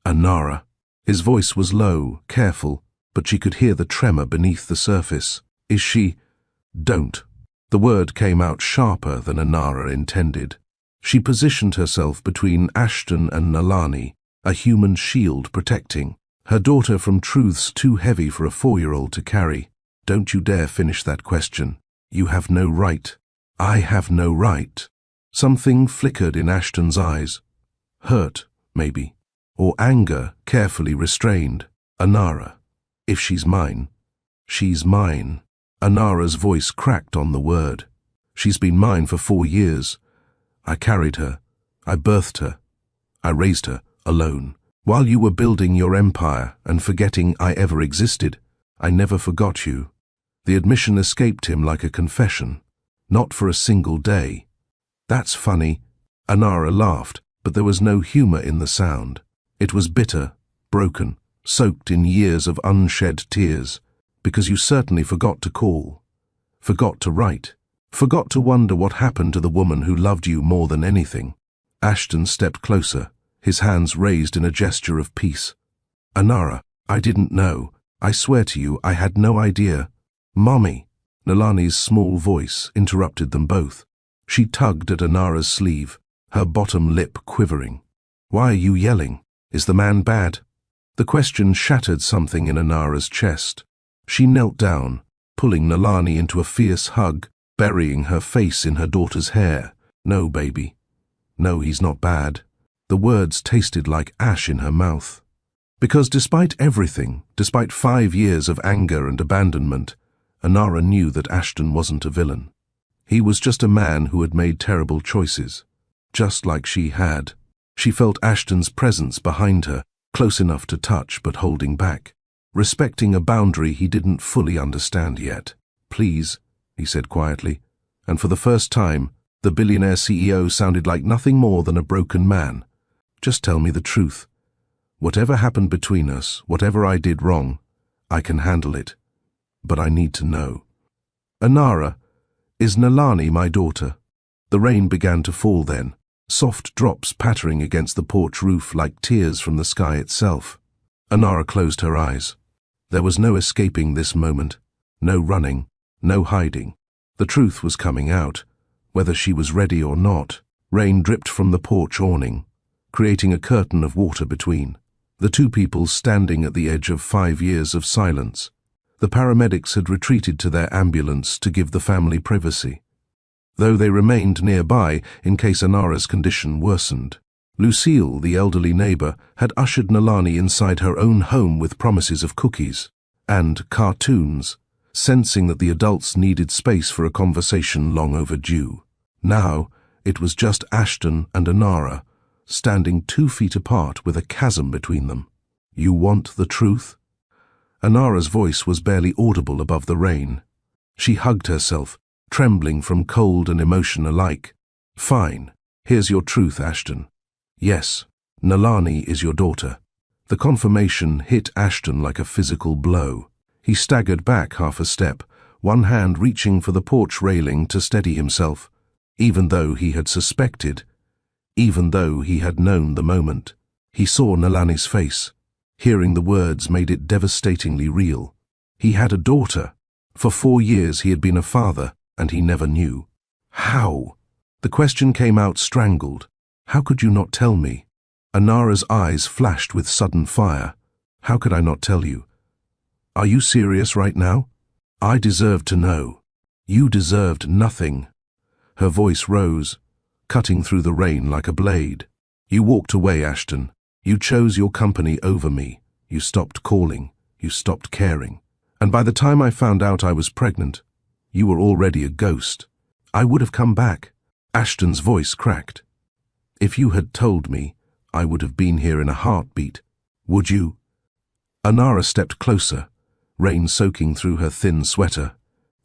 "Anara." His voice was low, careful, but she could hear the tremor beneath the surface. "Is she—" "Don't." The word came out sharper than Anara intended. She positioned herself between Ashton and Nalani, a human shield protecting her daughter from truths too heavy for a 4-year-old to carry. "Don't you dare finish that question. You have no right." "I have no right." Something flickered in Ashton's eyes. Hurt, maybe, or anger carefully restrained. "Anara, if she's mine, she's mine." Anara's voice cracked on the word. "She's been mine for 4 years. I carried her. I birthed her. I raised her alone. While you were building your empire and forgetting I ever existed, I never forgot you." The admission escaped him like a confession. "Not for a single day." "That's funny." Anara laughed, but there was no humor in the sound. It was bitter, broken, soaked in years of unshed tears. "Because you certainly forgot to call, forgot to write, forgot to wonder what happened to the woman who loved you more than anything." Ashton stepped closer, his hands raised in a gesture of peace. "Anara, I didn't know. I swear to you, I had no idea." "Mommy." Nalani's small voice interrupted them both. She tugged at Anara's sleeve, her bottom lip quivering. "Why are you yelling? Is the man bad?" The question shattered something in Anara's chest. She knelt down, pulling Nalani into a fierce hug, burying her face in her daughter's hair. "No, baby. No, he's not bad." The words tasted like ash in her mouth. Because despite everything, despite 5 years of anger and abandonment, Anara knew that Ashton wasn't a villain. He was just a man who had made terrible choices, just like she had. She felt Ashton's presence behind her, close enough to touch but holding back, respecting a boundary he didn't fully understand yet. "Please," he said quietly, and for the first time, the billionaire CEO sounded like nothing more than a broken man. "Just tell me the truth. Whatever happened between us, whatever I did wrong, I can handle it. But I need to know. Anara, is Nalani my daughter?" The rain began to fall then, soft drops pattering against the porch roof like tears from the sky itself. Anara closed her eyes. There was no escaping this moment, no running, no hiding. The truth was coming out, whether she was ready or not. Rain dripped from the porch awning, creating a curtain of water between. The two people standing at the edge of 5 years of silence. The paramedics had retreated to their ambulance to give the family privacy, though they remained nearby in case Anara's condition worsened. Lucille, the elderly neighbor, had ushered Nalani inside her own home with promises of cookies and cartoons, sensing that the adults needed space for a conversation long overdue. Now, it was just Ashton and Anara, standing 2 feet apart with a chasm between them. "You want the truth?" Anara's voice was barely audible above the rain. She hugged herself, trembling from cold and emotion alike. "Fine. Here's your truth, Ashton. Yes, Nalani is your daughter." The confirmation hit Ashton like a physical blow. He staggered back half a step, one hand reaching for the porch railing to steady himself, even though he had suspected, even though he had known the moment. He saw Nalani's face. Hearing the words made it devastatingly real. He had a daughter. For 4 years he had been a father, and he never knew. How? The question came out strangled. "How could you not tell me?" Anara's eyes flashed with sudden fire. "How could I not tell you? Are you serious right now? I deserved to know. You deserved nothing." Her voice rose, cutting through the rain like a blade. "You walked away, Ashton. You chose your company over me. You stopped calling. You stopped caring. And by the time I found out I was pregnant, you were already a ghost. I would have come back." Ashton's voice cracked. "If you had told me, I would have been here in a heartbeat. Would you?" Anara stepped closer, rain soaking through her thin sweater.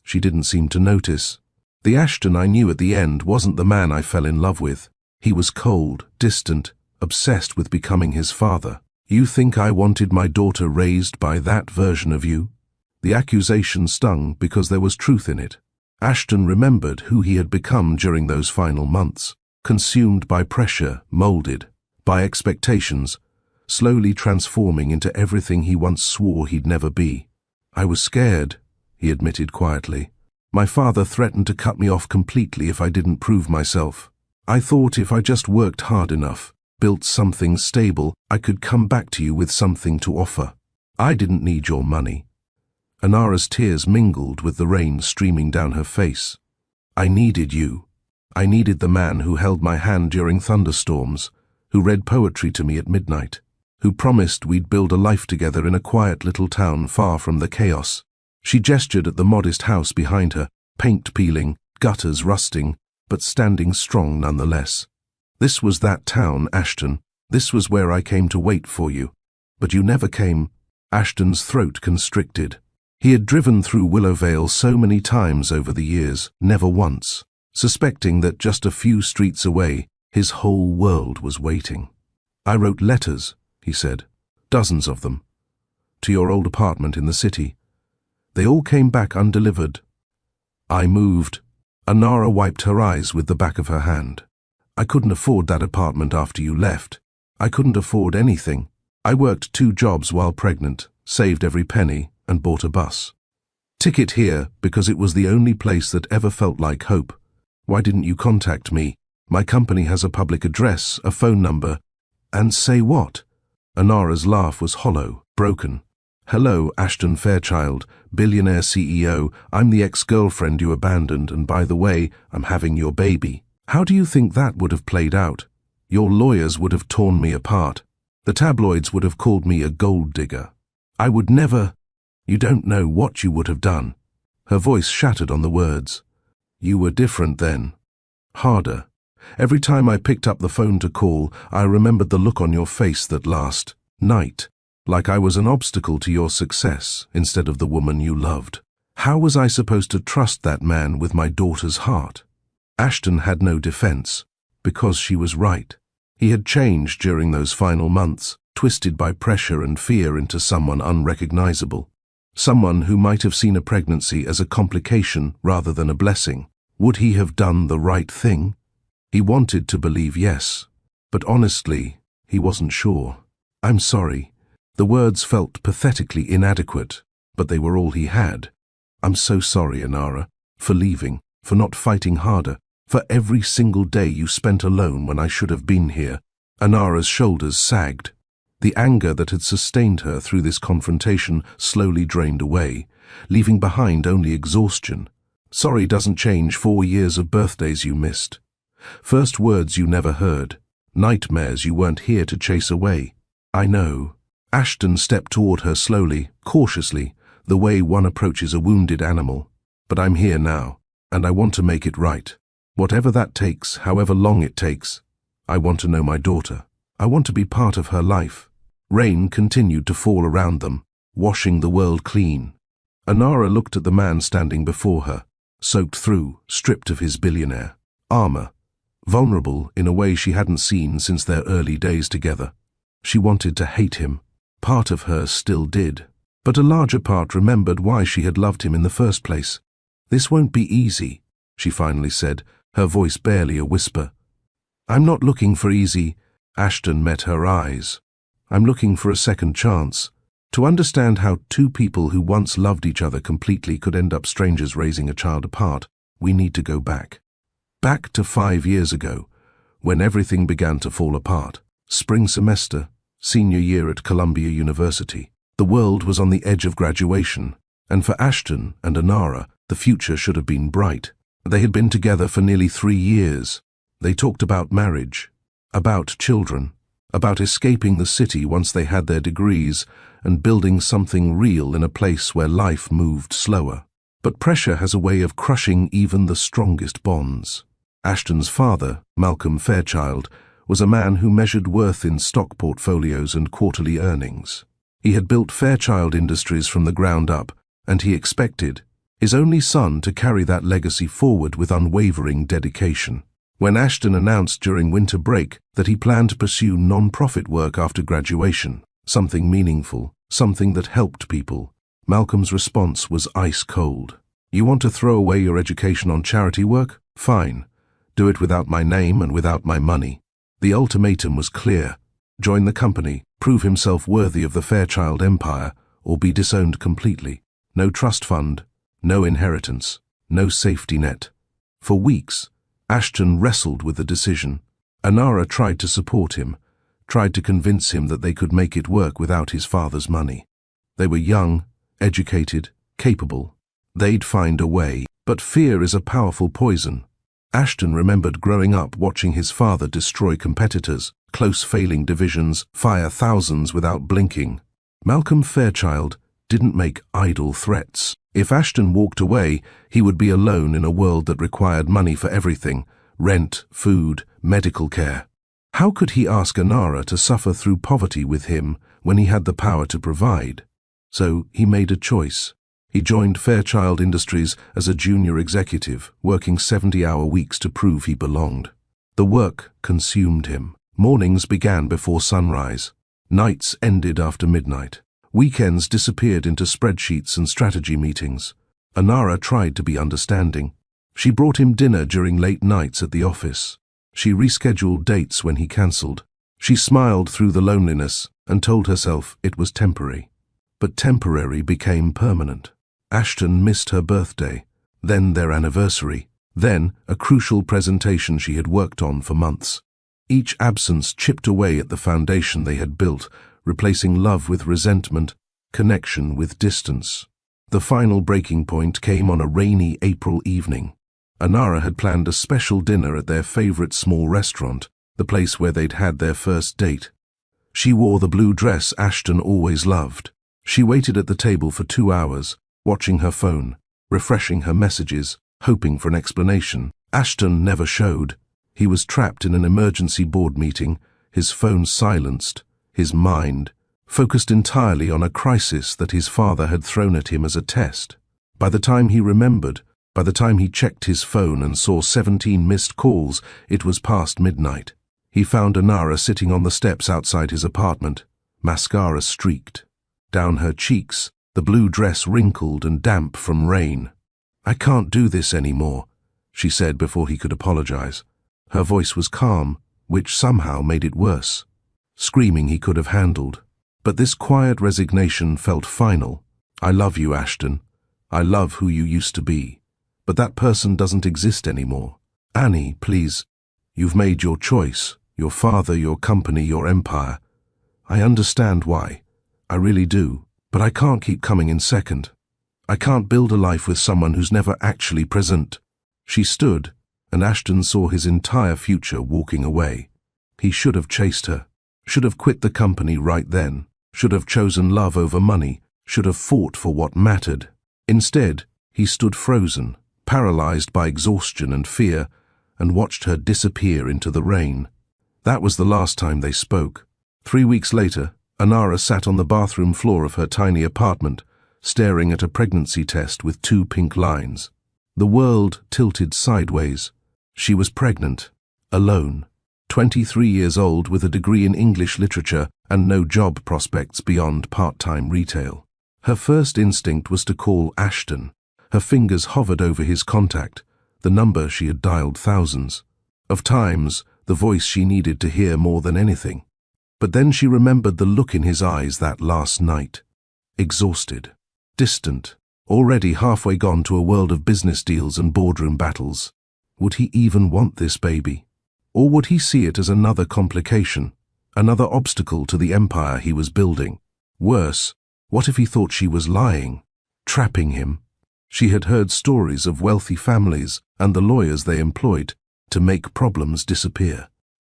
She didn't seem to notice. "The Ashton I knew at the end wasn't the man I fell in love with. He was cold, distant, obsessed with becoming his father. You think I wanted my daughter raised by that version of you?" The accusation stung because there was truth in it. Ashton remembered who he had become during those final months, consumed by pressure, molded by expectations, slowly transforming into everything he once swore he'd never be. "I was scared," he admitted quietly. "My father threatened to cut me off completely if I didn't prove myself. I thought if I just worked hard enough, built something stable, I could come back to you with something to offer. I didn't need your money." Anara's tears mingled with the rain streaming down her face. "I needed you. I needed the man who held my hand during thunderstorms, who read poetry to me at midnight, who promised we'd build a life together in a quiet little town far from the chaos." She gestured at the modest house behind her, paint peeling, gutters rusting, but standing strong nonetheless. "This was that town, Ashton. This was where I came to wait for you. But you never came." Ashton's throat constricted. He had driven through Willowvale so many times over the years, never once, suspecting that just a few streets away, his whole world was waiting. "I wrote letters," he said, "dozens of them, to your old apartment in the city. They all came back undelivered. I moved." Anara wiped her eyes with the back of her hand. "I couldn't afford that apartment after you left. I couldn't afford anything. I worked 2 jobs while pregnant, saved every penny, and bought a bus ticket here because it was the only place that ever felt like hope. Why didn't you contact me? My company has a public address, a phone number." "And say what?" Anara's laugh was hollow, broken. "Hello, Ashton Fairchild, Billionaire CEO. I'm the ex-girlfriend you abandoned, and by the way, I'm having your baby." How do you think that would have played out? Your lawyers would have torn me apart. The tabloids would have called me a gold digger. I would never... You don't know what you would have done. Her voice shattered on the words. You were different then. Harder. Every time I picked up the phone to call, I remembered the look on your face that last night, like I was an obstacle to your success instead of the woman you loved. How was I supposed to trust that man with my daughter's heart? Ashton had no defense, because she was right. He had changed during those final months, twisted by pressure and fear into someone unrecognizable. Someone who might have seen a pregnancy as a complication rather than a blessing. Would he have done the right thing? He wanted to believe yes, but honestly, he wasn't sure. I'm sorry. The words felt pathetically inadequate, but they were all he had. I'm so sorry, Anara, for leaving, for not fighting harder, for every single day you spent alone when I should have been here, Anara's shoulders sagged. The anger that had sustained her through this confrontation slowly drained away, leaving behind only exhaustion. Sorry doesn't change 4 years of birthdays you missed. First words you never heard. Nightmares you weren't here to chase away. I know. Ashton stepped toward her slowly, cautiously, the way one approaches a wounded animal. But I'm here now, and I want to make it right. Whatever that takes, however long it takes. I want to know my daughter. I want to be part of her life. Rain continued to fall around them, washing the world clean. Anara looked at the man standing before her, soaked through, stripped of his billionaire armor, vulnerable in a way she hadn't seen since their early days together. She wanted to hate him. Part of her still did. But a larger part remembered why she had loved him in the first place. This won't be easy, she finally said, her voice barely a whisper. I'm not looking for easy. Ashton met her eyes. I'm looking for a second chance. To understand how two people who once loved each other completely could end up strangers raising a child apart, we need to go back. Back to 5 years ago, when everything began to fall apart. Spring semester, senior year at Columbia University. The world was on the edge of graduation, and for Ashton and Anara, the future should have been bright. They had been together for nearly 3 years. They talked about marriage, about children, about escaping the city once they had their degrees and building something real in a place where life moved slower. But pressure has a way of crushing even the strongest bonds. Ashton's father, Malcolm Fairchild, was a man who measured worth in stock portfolios and quarterly earnings. He had built Fairchild Industries from the ground up, and he expected his only son to carry that legacy forward with unwavering dedication. When Ashton announced during winter break that he planned to pursue non-profit work after graduation, something meaningful, something that helped people, Malcolm's response was ice cold. You want to throw away your education on charity work? Fine. Do it without my name and without my money. The ultimatum was clear. Join the company, prove himself worthy of the Fairchild empire, or be disowned completely. No trust fund, no inheritance, no safety net. For weeks, Ashton wrestled with the decision. Anara tried to support him, tried to convince him that they could make it work without his father's money. They were young, educated, capable. They'd find a way. But fear is a powerful poison. Ashton remembered growing up watching his father destroy competitors, close failing divisions, fire thousands without blinking. Malcolm Fairchild didn't make idle threats. If Ashton walked away, he would be alone in a world that required money for everything: rent, food, medical care. How could he ask Anara to suffer through poverty with him when he had the power to provide? So he made a choice. He joined Fairchild Industries as a junior executive, working 70-hour weeks to prove he belonged. The work consumed him. Mornings began before sunrise. Nights ended after midnight. Weekends disappeared into spreadsheets and strategy meetings. Anara tried to be understanding. She brought him dinner during late nights at the office. She rescheduled dates when he cancelled. She smiled through the loneliness and told herself it was temporary. But temporary became permanent. Ashton missed her birthday, then their anniversary, then a crucial presentation she had worked on for months. Each absence chipped away at the foundation they had built, replacing love with resentment, connection with distance. The final breaking point came on a rainy April evening. Anara had planned a special dinner at their favorite small restaurant, the place where they'd had their first date. She wore the blue dress Ashton always loved. She waited at the table for 2 hours, watching her phone, refreshing her messages, hoping for an explanation. Ashton never showed. He was trapped in an emergency board meeting, his phone silenced, his mind focused entirely on a crisis that his father had thrown at him as a test. By the time he remembered, by the time he checked his phone and saw 17 missed calls, it was past midnight. He found Anara sitting on the steps outside his apartment, mascara streaked. Down her cheeks, the blue dress wrinkled and damp from rain. "I can't do this anymore," she said before he could apologize. Her voice was calm, which somehow made it worse. Screaming he could have handled. But this quiet resignation felt final. "I love you, Ashton. I love who you used to be. But that person doesn't exist anymore. Annie, please. You've made your choice. Your father, your company, your empire. I understand why. I really do. But I can't keep coming in second. I can't build a life with someone who's never actually present." She stood, and Ashton saw his entire future walking away. He should have chased her, should have quit the company right then, should have chosen love over money, should have fought for what mattered. Instead, he stood frozen, paralyzed by exhaustion and fear, and watched her disappear into the rain. That was the last time they spoke. 3 weeks later, Anara sat on the bathroom floor of her tiny apartment, staring at a pregnancy test with 2 pink lines. The world tilted sideways. She was pregnant, alone, 23 years old with a degree in English literature and no job prospects beyond part-time retail. Her first instinct was to call Ashton. Her fingers hovered over his contact, the number she had dialed thousands of times, the voice she needed to hear more than anything. But then she remembered the look in his eyes that last night. Exhausted, distant, already halfway gone to a world of business deals and boardroom battles. Would he even want this baby? Or would he see it as another complication, another obstacle to the empire he was building? Worse, what if he thought she was lying, trapping him? She had heard stories of wealthy families and the lawyers they employed to make problems disappear.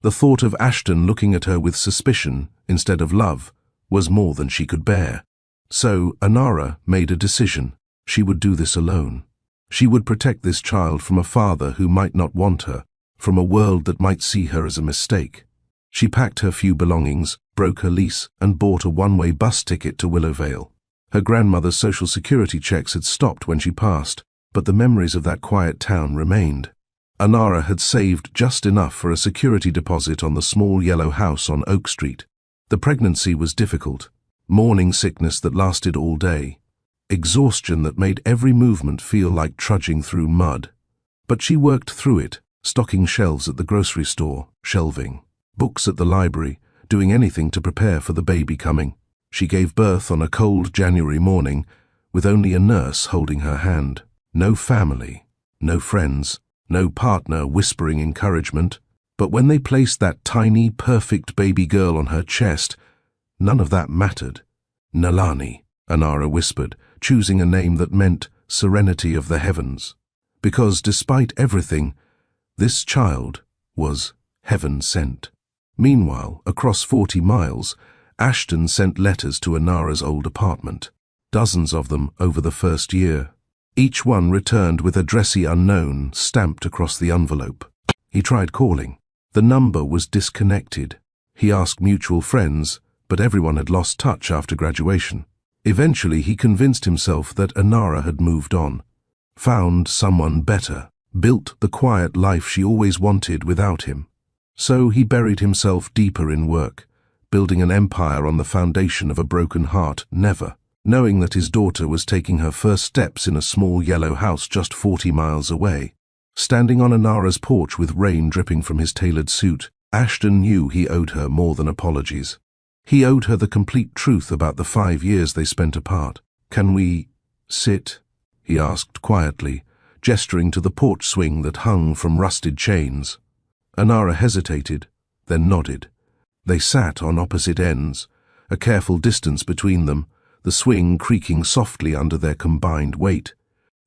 The thought of Ashton looking at her with suspicion instead of love was more than she could bear. So Anara made a decision. She would do this alone. She would protect this child from a father who might not want her, from a world that might see her as a mistake. She packed her few belongings, broke her lease, and bought a one-way bus ticket to Willowvale. Her grandmother's social security checks had stopped when she passed, but the memories of that quiet town remained. Anara had saved just enough for a security deposit on the small yellow house on Oak Street. The pregnancy was difficult, morning sickness that lasted all day, exhaustion that made every movement feel like trudging through mud. But she worked through it, stocking shelves at the grocery store, shelving, books at the library, doing anything to prepare for the baby coming. She gave birth on a cold January morning, with only a nurse holding her hand. No family, no friends, no partner whispering encouragement. But when they placed that tiny, perfect baby girl on her chest, none of that mattered. Nalani, Anara whispered, choosing a name that meant serenity of the heavens. Because despite everything, this child was heaven-sent. Meanwhile, across 40 miles, Ashton sent letters to Anara's old apartment, dozens of them over the first year. Each one returned with addressee unknown stamped across the envelope. He tried calling. The number was disconnected. He asked mutual friends, but everyone had lost touch after graduation. Eventually, he convinced himself that Anara had moved on, found someone better, built the quiet life she always wanted without him. So he buried himself deeper in work, building an empire on the foundation of a broken heart, never knowing that his daughter was taking her first steps in a small yellow house just 40 miles away. Standing on Anara's porch with rain dripping from his tailored suit, Ashton knew he owed her more than apologies. He owed her the complete truth about the 5 years they spent apart. "Can we sit?" he asked quietly, gesturing to the porch swing that hung from rusted chains. Anara hesitated, then nodded. They sat on opposite ends, a careful distance between them, the swing creaking softly under their combined weight.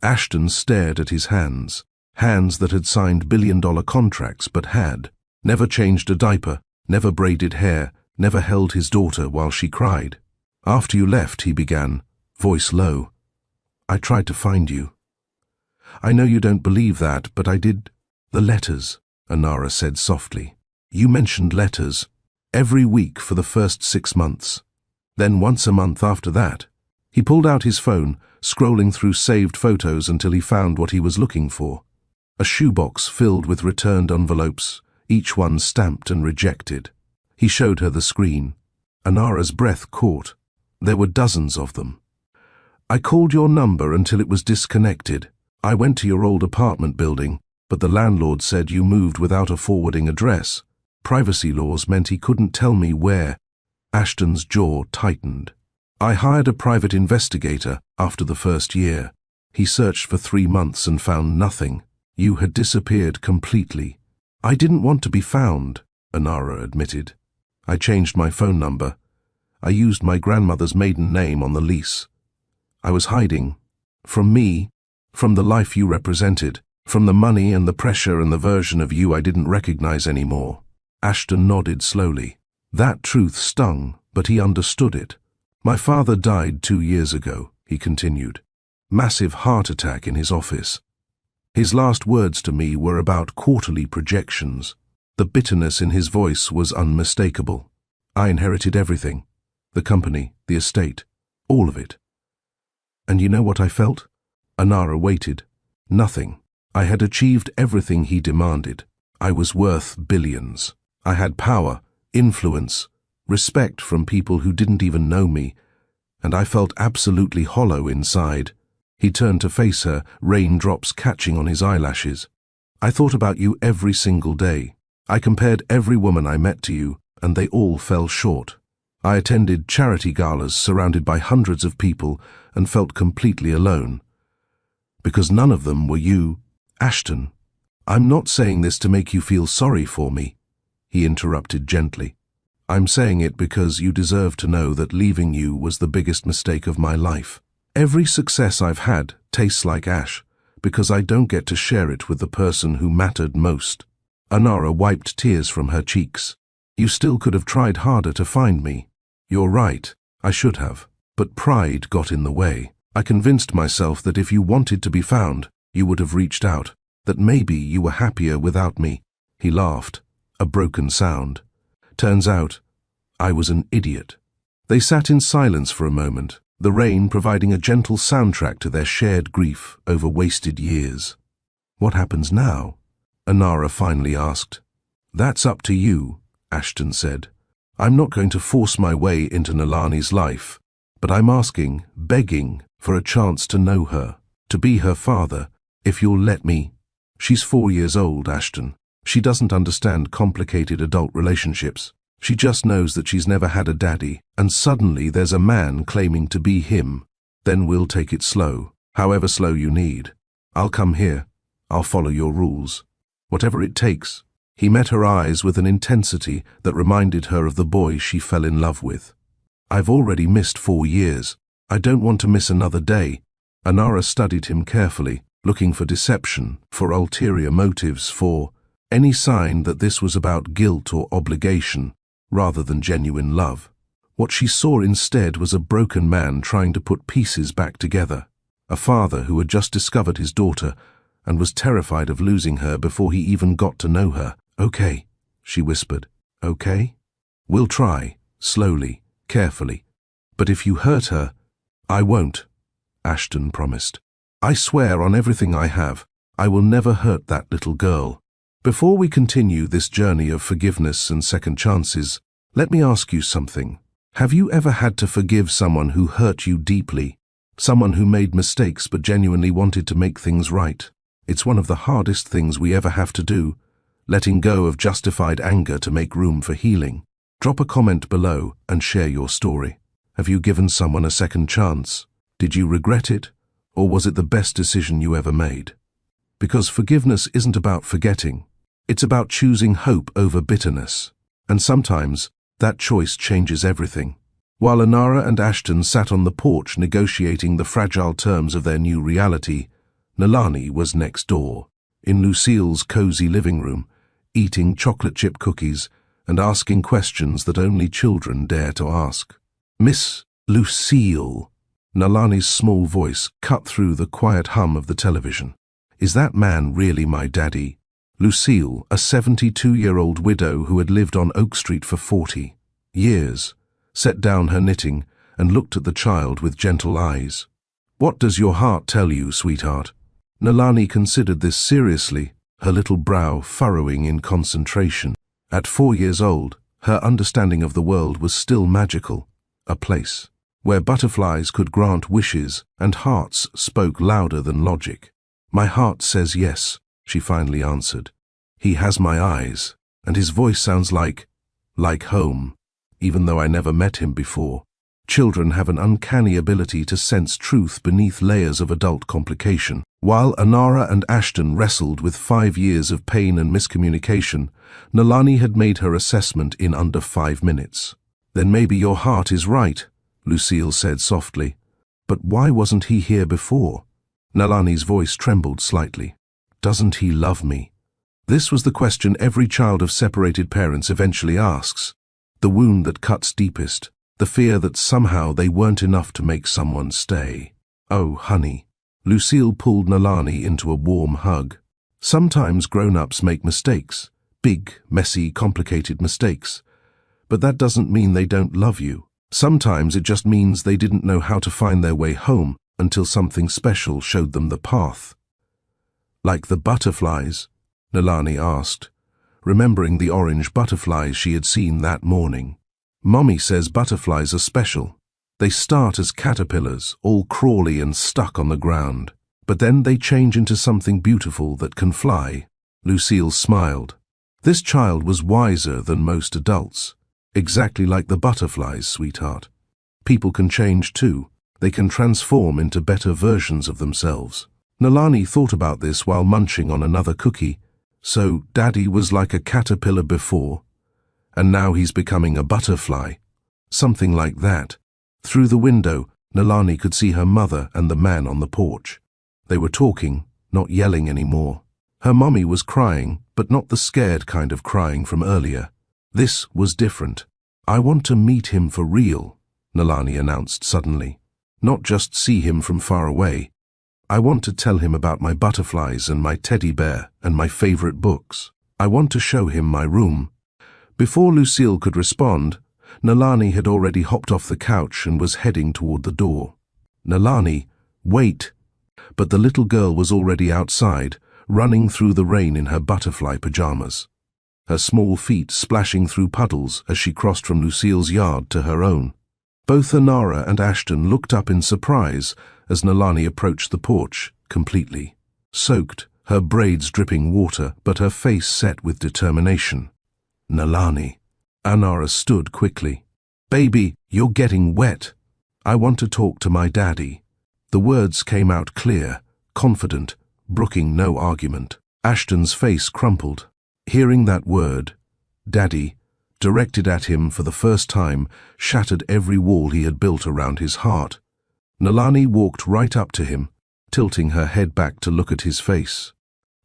Ashton stared at his hands, hands that had signed billion-dollar contracts but had never changed a diaper, never braided hair, never held his daughter while she cried. "After you left," he began, voice low, "I tried to find you. I know you don't believe that, but I did." "The letters," Anara said softly. "You mentioned letters every week for the first 6 months. Then once a month after that." He pulled out his phone, scrolling through saved photos until he found what he was looking for. A shoebox filled with returned envelopes, each one stamped and rejected. He showed her the screen. Anara's breath caught. There were dozens of them. "I called your number until it was disconnected. I went to your old apartment building, but the landlord said you moved without a forwarding address. Privacy laws meant he couldn't tell me where." Ashton's jaw tightened. "I hired a private investigator after the first year. He searched for 3 months and found nothing. You had disappeared completely. I didn't want to be found, Anara admitted. I changed my phone number. I used my grandmother's maiden name on the lease. I was hiding. From me, from the life you represented, from the money and the pressure and the version of you I didn't recognize anymore. Ashton nodded slowly. That truth stung, but he understood it. My father died 2 years ago, he continued. Massive heart attack in his office. His last words to me were about quarterly projections. The bitterness in his voice was unmistakable. I inherited everything. The company, the estate, all of it. And you know what I felt? Anara waited. Nothing. I had achieved everything he demanded. I was worth billions. I had power, influence, respect from people who didn't even know me, and I felt absolutely hollow inside. He turned to face her, raindrops catching on his eyelashes. I thought about you every single day. I compared every woman I met to you, and they all fell short. I attended charity galas surrounded by hundreds of people and felt completely alone. Because none of them were you, Ashton. I'm not saying this to make you feel sorry for me, he interrupted gently. I'm saying it because you deserve to know that leaving you was the biggest mistake of my life. Every success I've had tastes like ash, because I don't get to share it with the person who mattered most. Anara wiped tears from her cheeks. You still could have tried harder to find me. You're right, I should have. But pride got in the way. I convinced myself that if you wanted to be found, you would have reached out, that maybe you were happier without me. He laughed, a broken sound. Turns out, I was an idiot. They sat in silence for a moment, the rain providing a gentle soundtrack to their shared grief over wasted years. What happens now? Anara finally asked. That's up to you, Ashton said. I'm not going to force my way into Nalani's life, but I'm asking, begging, for a chance to know her, to be her father, if you'll let me. She's 4 years old, Ashton. She doesn't understand complicated adult relationships. She just knows that she's never had a daddy, and suddenly there's a man claiming to be him. Then we'll take it slow, however slow you need. I'll come here. I'll follow your rules. Whatever it takes. He met her eyes with an intensity that reminded her of the boy she fell in love with. I've already missed 4 years. I don't want to miss another day. Anara studied him carefully, looking for deception, for ulterior motives, for any sign that this was about guilt or obligation, rather than genuine love. What she saw instead was a broken man trying to put pieces back together, a father who had just discovered his daughter and was terrified of losing her before he even got to know her. Okay, she whispered. Okay? We'll try, slowly, carefully. But if you hurt her, I won't, Ashton promised. I swear on everything I have, I will never hurt that little girl. Before we continue this journey of forgiveness and second chances, let me ask you something. Have you ever had to forgive someone who hurt you deeply? Someone who made mistakes but genuinely wanted to make things right? It's one of the hardest things we ever have to do, letting go of justified anger to make room for healing. Drop a comment below and share your story. Have you given someone a second chance? Did you regret it? Or was it the best decision you ever made? Because forgiveness isn't about forgetting. It's about choosing hope over bitterness. And sometimes, that choice changes everything. While Anara and Ashton sat on the porch negotiating the fragile terms of their new reality, Nalani was next door, in Lucille's cozy living room, eating chocolate chip cookies and asking questions that only children dare to ask. Miss Lucille, Nalani's small voice cut through the quiet hum of the television. Is that man really my daddy? Lucille, a 72-year-old widow who had lived on Oak Street for 40 years, set down her knitting and looked at the child with gentle eyes. What does your heart tell you, sweetheart? Nalani considered this seriously, her little brow furrowing in concentration. At 4 years old, her understanding of the world was still magical, a place where butterflies could grant wishes and hearts spoke louder than logic. My heart says yes, she finally answered. He has my eyes, and his voice sounds like home, even though I never met him before. Children have an uncanny ability to sense truth beneath layers of adult complication. While Anara and Ashton wrestled with 5 years of pain and miscommunication, Nalani had made her assessment in under 5 minutes. "Then maybe your heart is right," Lucille said softly. "But why wasn't he here before?" Nalani's voice trembled slightly. "Doesn't he love me?" This was the question every child of separated parents eventually asks. The wound that cuts deepest, the fear that somehow they weren't enough to make someone stay. "Oh, honey." Lucille pulled Nalani into a warm hug. "Sometimes grown-ups make mistakes, big, messy, complicated mistakes. But that doesn't mean they don't love you. Sometimes it just means they didn't know how to find their way home until something special showed them the path." "Like the butterflies?" Nalani asked, remembering the orange butterflies she had seen that morning. "Mommy says butterflies are special. They start as caterpillars, all crawly and stuck on the ground. But then they change into something beautiful that can fly." Lucille smiled. This child was wiser than most adults. "Exactly like the butterflies, sweetheart. People can change too. They can transform into better versions of themselves." Nalani thought about this while munching on another cookie. So Daddy was like a caterpillar before, and now he's becoming a butterfly. Something like that. Through the window, Nalani could see her mother and the man on the porch. They were talking, not yelling anymore. Her mommy was crying, but not the scared kind of crying from earlier. This was different. "I want to meet him for real," Nalani announced suddenly. "Not just see him from far away. I want to tell him about my butterflies and my teddy bear and my favorite books. I want to show him my room." Before Lucille could respond, Nalani had already hopped off the couch and was heading toward the door. "Nalani, wait!" But the little girl was already outside, running through the rain in her butterfly pajamas. Her small feet splashing through puddles as she crossed from Lucille's yard to her own. Both Anara and Ashton looked up in surprise as Nalani approached the porch, completely soaked, her braids dripping water, but her face set with determination. "Nalani." Anara stood quickly. "Baby, you're getting wet. I want to talk to my daddy." The words came out clear, confident, brooking no argument. Ashton's face crumpled. Hearing that word, "Daddy," directed at him for the first time, shattered every wall he had built around his heart. Nalani walked right up to him, tilting her head back to look at his face.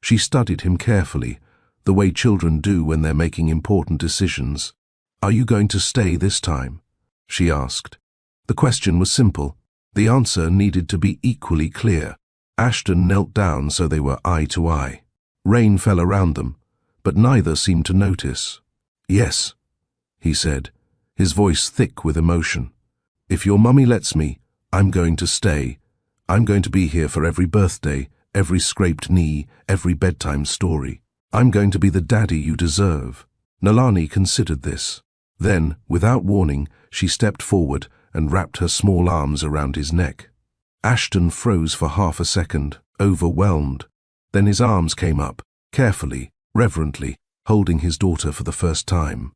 She studied him carefully, the way children do when they're making important decisions. "Are you going to stay this time?" she asked. The question was simple. The answer needed to be equally clear. Ashton knelt down so they were eye to eye. Rain fell around them, but neither seemed to notice. "Yes," he said, his voice thick with emotion. "If your mummy lets me, I'm going to stay. I'm going to be here for every birthday, every scraped knee, every bedtime story. I'm going to be the daddy you deserve." Nalani considered this. Then, without warning, she stepped forward and wrapped her small arms around his neck. Ashton froze for half a second, overwhelmed. Then his arms came up, carefully, reverently, holding his daughter for the first time.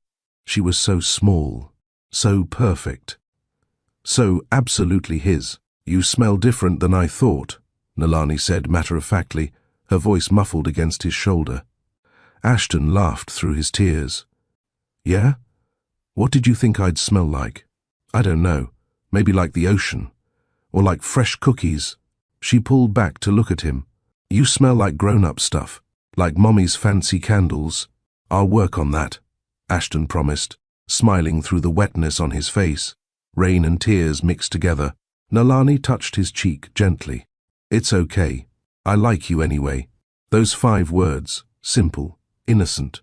She was so small, so perfect, so absolutely his. "You smell different than I thought," Nalani said matter-of-factly, her voice muffled against his shoulder. Ashton laughed through his tears. "Yeah? What did you think I'd smell like?" "I don't know. Maybe like the ocean. Or like fresh cookies." She pulled back to look at him. "You smell like grown-up stuff. Like Mommy's fancy candles." "I'll work on that," Ashton promised, smiling through the wetness on his face. Rain and tears mixed together. Nalani touched his cheek gently. "It's okay. I like you anyway." Those 5 words, simple, innocent,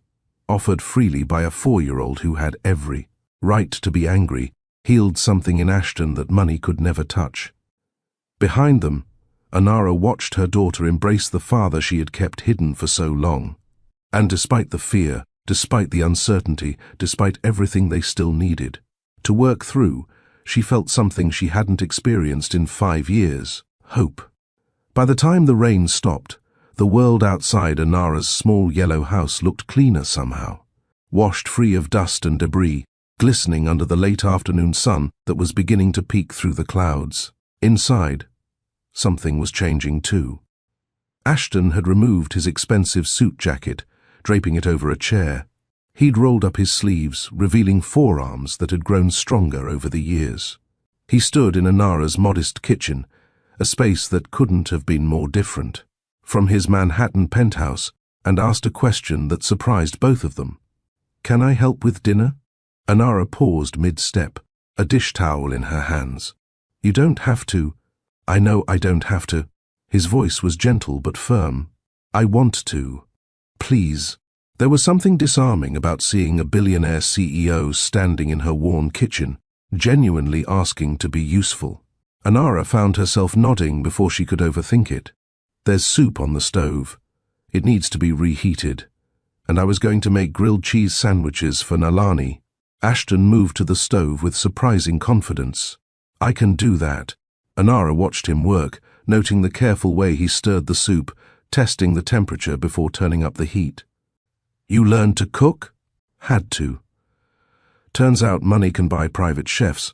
offered freely by a 4-year-old who had every right to be angry, healed something in Ashton that money could never touch. Behind them, Anara watched her daughter embrace the father she had kept hidden for so long. And despite the fear, despite the uncertainty, despite everything they still needed to work through, she felt something she hadn't experienced in 5 years: hope. By the time the rain stopped, the world outside Anara's small yellow house looked cleaner somehow. Washed free of dust and debris, glistening under the late afternoon sun that was beginning to peek through the clouds. Inside, something was changing too. Ashton had removed his expensive suit jacket, draping it over a chair. He'd rolled up his sleeves, revealing forearms that had grown stronger over the years. He stood in Anara's modest kitchen, a space that couldn't have been more different from his Manhattan penthouse, and asked a question that surprised both of them. "Can I help with dinner?" Anara paused mid-step, a dish towel in her hands. "You don't have to." "I know I don't have to." His voice was gentle but firm. "I want to. Please." There was something disarming about seeing a billionaire CEO standing in her worn kitchen, genuinely asking to be useful. Anara found herself nodding before she could overthink it. "There's soup on the stove. It needs to be reheated. And I was going to make grilled cheese sandwiches for Nalani." Ashton moved to the stove with surprising confidence. "I can do that." Anara watched him work, noting the careful way he stirred the soup, testing the temperature before turning up the heat. "You learned to cook?" "Had to. Turns out money can buy private chefs,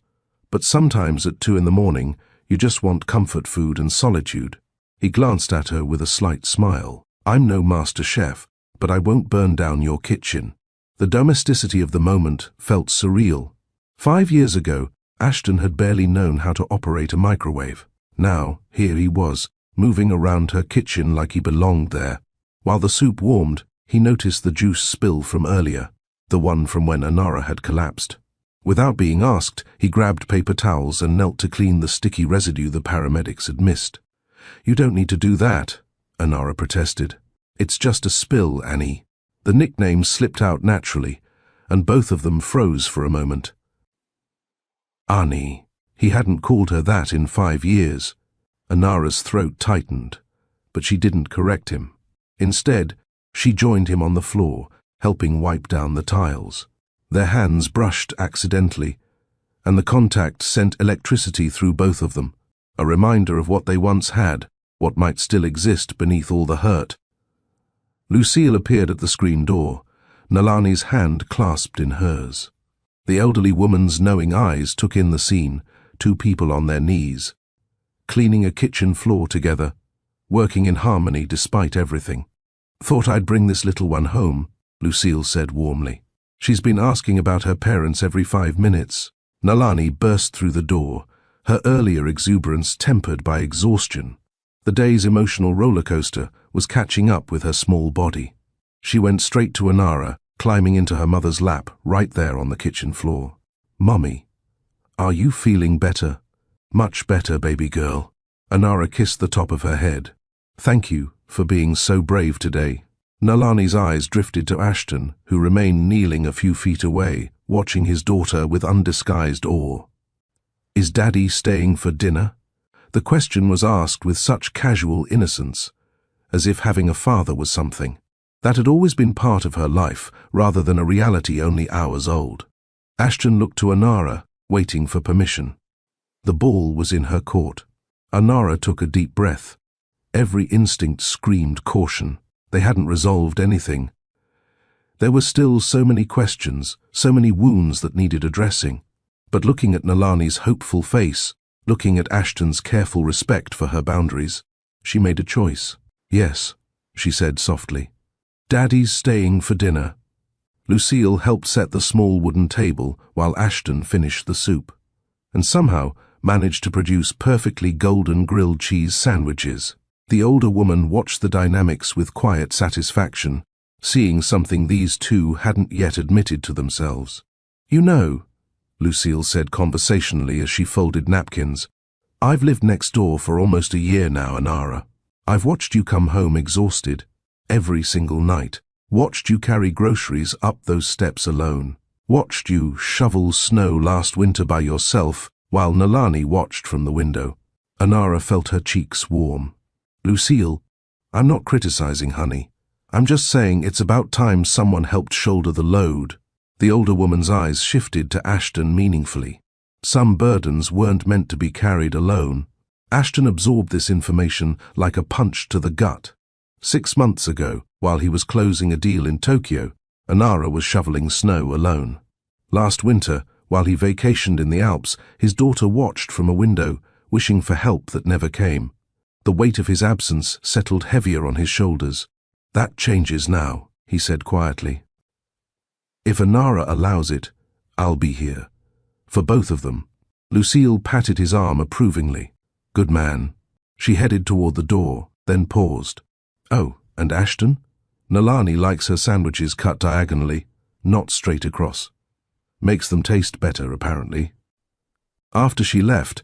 but sometimes at 2 in the morning you just want comfort food and solitude." He glanced at her with a slight smile. "I'm no master chef, but I won't burn down your kitchen." The domesticity of the moment felt surreal. 5 years ago, Ashton had barely known how to operate a microwave. Now, here he was, moving around her kitchen like he belonged there. While the soup warmed, he noticed the juice spill from earlier, the one from when Anara had collapsed. Without being asked, he grabbed paper towels and knelt to clean the sticky residue the paramedics had missed. "You don't need to do that," Anara protested. "It's just a spill, Annie." The nickname slipped out naturally, and both of them froze for a moment. Annie. He hadn't called her that in 5 years. Anara's throat tightened, but she didn't correct him. Instead, she joined him on the floor, helping wipe down the tiles. Their hands brushed accidentally, and the contact sent electricity through both of them, a reminder of what they once had, what might still exist beneath all the hurt. Lucille appeared at the screen door, Nalani's hand clasped in hers. The elderly woman's knowing eyes took in the scene, 2 people on their knees, cleaning a kitchen floor together, working in harmony despite everything. "Thought I'd bring this little one home," Lucille said warmly. "She's been asking about her parents every 5 minutes. Nalani burst through the door, her earlier exuberance tempered by exhaustion. The day's emotional roller coaster was catching up with her small body. She went straight to Anara, climbing into her mother's lap right there on the kitchen floor. "Mummy, are you feeling better?" "Much better, baby girl." Anara kissed the top of her head. "Thank you for being so brave today." Nalani's eyes drifted to Ashton, who remained kneeling a few feet away, watching his daughter with undisguised awe. "Is Daddy staying for dinner?" The question was asked with such casual innocence, as if having a father was something that had always been part of her life, rather than a reality only hours old. Ashton looked to Anara, waiting for permission. The ball was in her court. Anara took a deep breath. Every instinct screamed caution. They hadn't resolved anything. There were still so many questions, so many wounds that needed addressing. But looking at Nalani's hopeful face, looking at Ashton's careful respect for her boundaries, she made a choice. "Yes," she said softly. "Daddy's staying for dinner." Lucille helped set the small wooden table while Ashton finished the soup, and somehow managed to produce perfectly golden grilled cheese sandwiches. The older woman watched the dynamics with quiet satisfaction, seeing something these two hadn't yet admitted to themselves. "You know," Lucille said conversationally as she folded napkins, "I've lived next door for almost a year now, Anara. I've watched you come home exhausted, every single night. Watched you carry groceries up those steps alone. Watched you shovel snow last winter by yourself while Nalani watched from the window." Anara felt her cheeks warm. "Lucille, I'm not criticizing, honey. I'm just saying it's about time someone helped shoulder the load." The older woman's eyes shifted to Ashton meaningfully. Some burdens weren't meant to be carried alone. Ashton absorbed this information like a punch to the gut. 6 months ago, while he was closing a deal in Tokyo, Anara was shoveling snow alone. Last winter, while he vacationed in the Alps, his daughter watched from a window, wishing for help that never came. The weight of his absence settled heavier on his shoulders. "That changes now," he said quietly. "If Anara allows it, I'll be here. For both of them." Lucille patted his arm approvingly. "Good man." She headed toward the door, then paused. "Oh, and Ashton? Nalani likes her sandwiches cut diagonally, not straight across. Makes them taste better, apparently." After she left,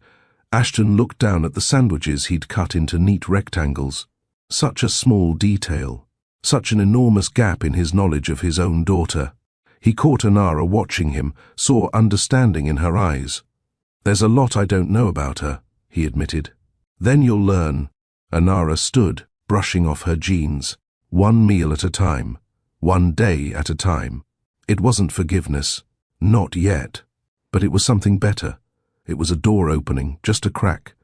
Ashton looked down at the sandwiches he'd cut into neat rectangles. Such a small detail, such an enormous gap in his knowledge of his own daughter. He caught Anara watching him, saw understanding in her eyes. "There's a lot I don't know about her," he admitted. "Then you'll learn." Anara stood, brushing off her jeans. One meal at a time, one day at a time. It wasn't forgiveness. Not yet. But it was something better. It was a door opening, just a crack,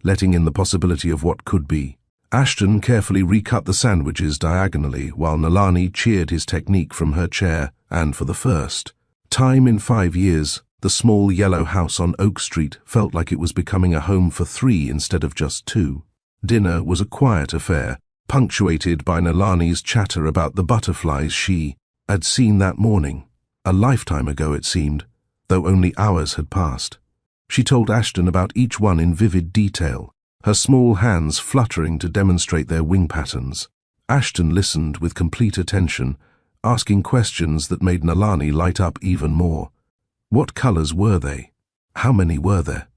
letting in the possibility of what could be. Ashton carefully recut the sandwiches diagonally while Nalani cheered his technique from her chair, and for the first time in 5 years, the small yellow house on Oak Street felt like it was becoming a home for 3 instead of just 2. Dinner was a quiet affair, punctuated by Nalani's chatter about the butterflies she had seen that morning. A lifetime ago, it seemed, though only hours had passed. She told Ashton about each one in vivid detail, her small hands fluttering to demonstrate their wing patterns. Ashton listened with complete attention, asking questions that made Nalani light up even more. What colors were they? How many were there?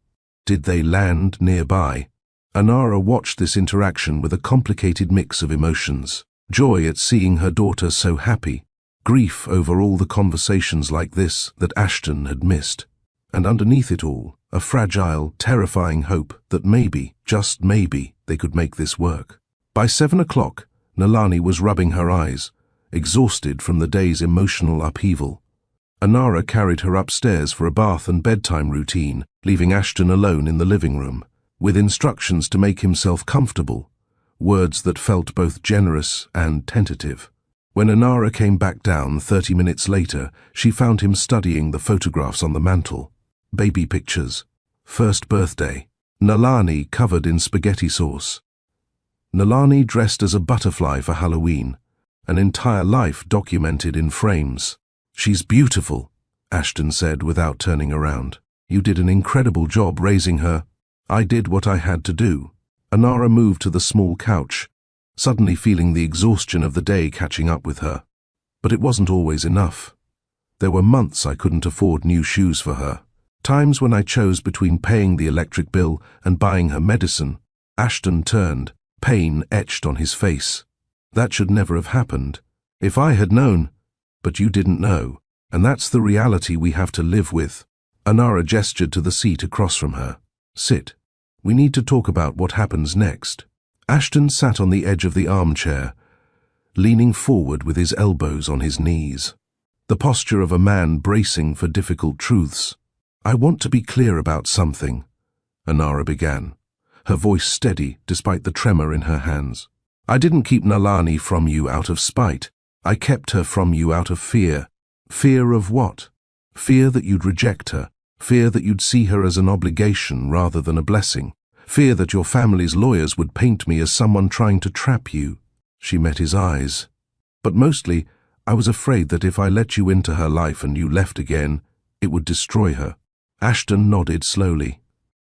Did they land nearby? Anara watched this interaction with a complicated mix of emotions. Joy at seeing her daughter so happy, grief over all the conversations like this that Ashton had missed, and underneath it all, a fragile, terrifying hope that maybe, just maybe, they could make this work. By 7 o'clock, Nalani was rubbing her eyes, exhausted from the day's emotional upheaval. Anara carried her upstairs for a bath and bedtime routine, leaving Ashton alone in the living room, with instructions to make himself comfortable, words that felt both generous and tentative. When Anara came back down 30 minutes later, she found him studying the photographs on the mantel. Baby pictures. First birthday. Nalani covered in spaghetti sauce. Nalani dressed as a butterfly for Halloween. An entire life documented in frames. "She's beautiful," Ashton said without turning around. "You did an incredible job raising her." "I did what I had to do." Anara moved to the small couch, suddenly feeling the exhaustion of the day catching up with her. But it wasn't always enough. There were months I couldn't afford new shoes for her. Times when I chose between paying the electric bill and buying her medicine. Ashton turned, pain etched on his face. "That should never have happened. If I had known." "But you didn't know, and that's the reality we have to live with." Anara gestured to the seat across from her. "Sit. We need to talk about what happens next." Ashton sat on the edge of the armchair, leaning forward with his elbows on his knees. The posture of a man bracing for difficult truths. "I want to be clear about something," Anara began, her voice steady despite the tremor in her hands. "I didn't keep Nalani from you out of spite. I kept her from you out of fear." "Fear of what?" "Fear that you'd reject her. Fear that you'd see her as an obligation rather than a blessing. Fear that your family's lawyers would paint me as someone trying to trap you." She met his eyes. "But mostly, I was afraid that if I let you into her life and you left again, it would destroy her." Ashton nodded slowly.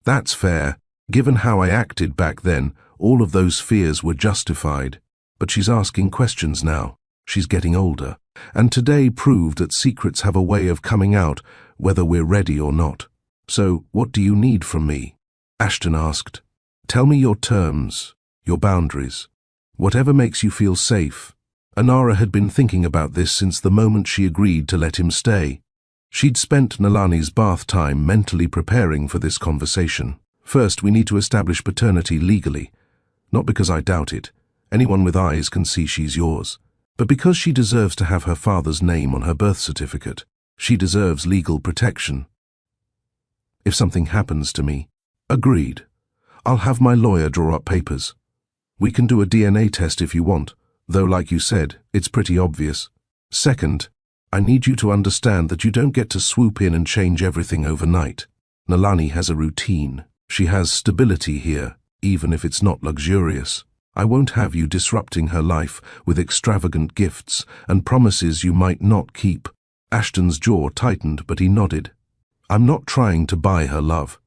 "That's fair. Given how I acted back then, all of those fears were justified. But she's asking questions now. She's getting older. And today proved that secrets have a way of coming out, whether we're ready or not. So, what do you need from me?" Ashton asked. "Tell me your terms, your boundaries. Whatever makes you feel safe." Anara had been thinking about this since the moment she agreed to let him stay. She'd spent Nalani's bath time mentally preparing for this conversation. "First, we need to establish paternity legally. Not because I doubt it. Anyone with eyes can see she's yours. But because she deserves to have her father's name on her birth certificate. She deserves legal protection. If something happens to me." "Agreed. I'll have my lawyer draw up papers. We can do a DNA test if you want, though like you said, it's pretty obvious." "Second, I need you to understand that you don't get to swoop in and change everything overnight. Nalani has a routine. She has stability here, even if it's not luxurious. I won't have you disrupting her life with extravagant gifts and promises you might not keep. Ashton's jaw tightened, but he nodded. I'm not trying to buy her love.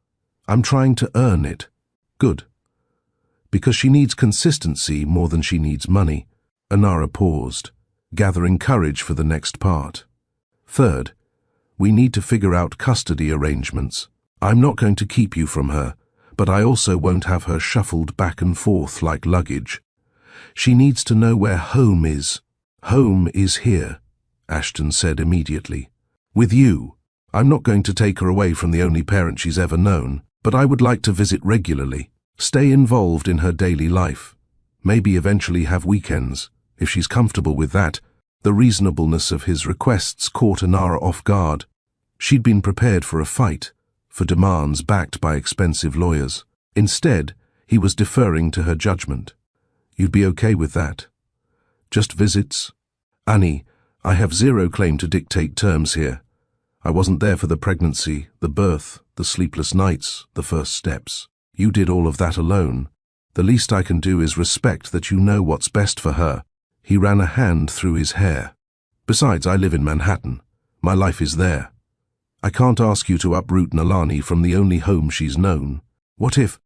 I'm trying to earn it. Good. Because she needs consistency more than she needs money. Anara paused, gathering courage for the next part. Third, we need to figure out custody arrangements. I'm not going to keep you from her, but I also won't have her shuffled back and forth like luggage. She needs to know where home is. Home is here, Ashton said immediately. With you. I'm not going to take her away from the only parent she's ever known, but I would like to visit regularly, stay involved in her daily life, maybe eventually have weekends, if she's comfortable with that. The reasonableness of his requests caught Anara off guard. She'd been prepared for a fight, for demands backed by expensive lawyers. Instead, he was deferring to her judgment. You'd be okay with that? Just visits? Annie, I have zero claim to dictate terms here. I wasn't there for the pregnancy, the birth, the sleepless nights, the first steps. You did all of that alone. The least I can do is respect that you know what's best for her. He ran a hand through his hair. Besides, I live in Manhattan. My life is there. I can't ask you to uproot Nalani from the only home she's known. What if...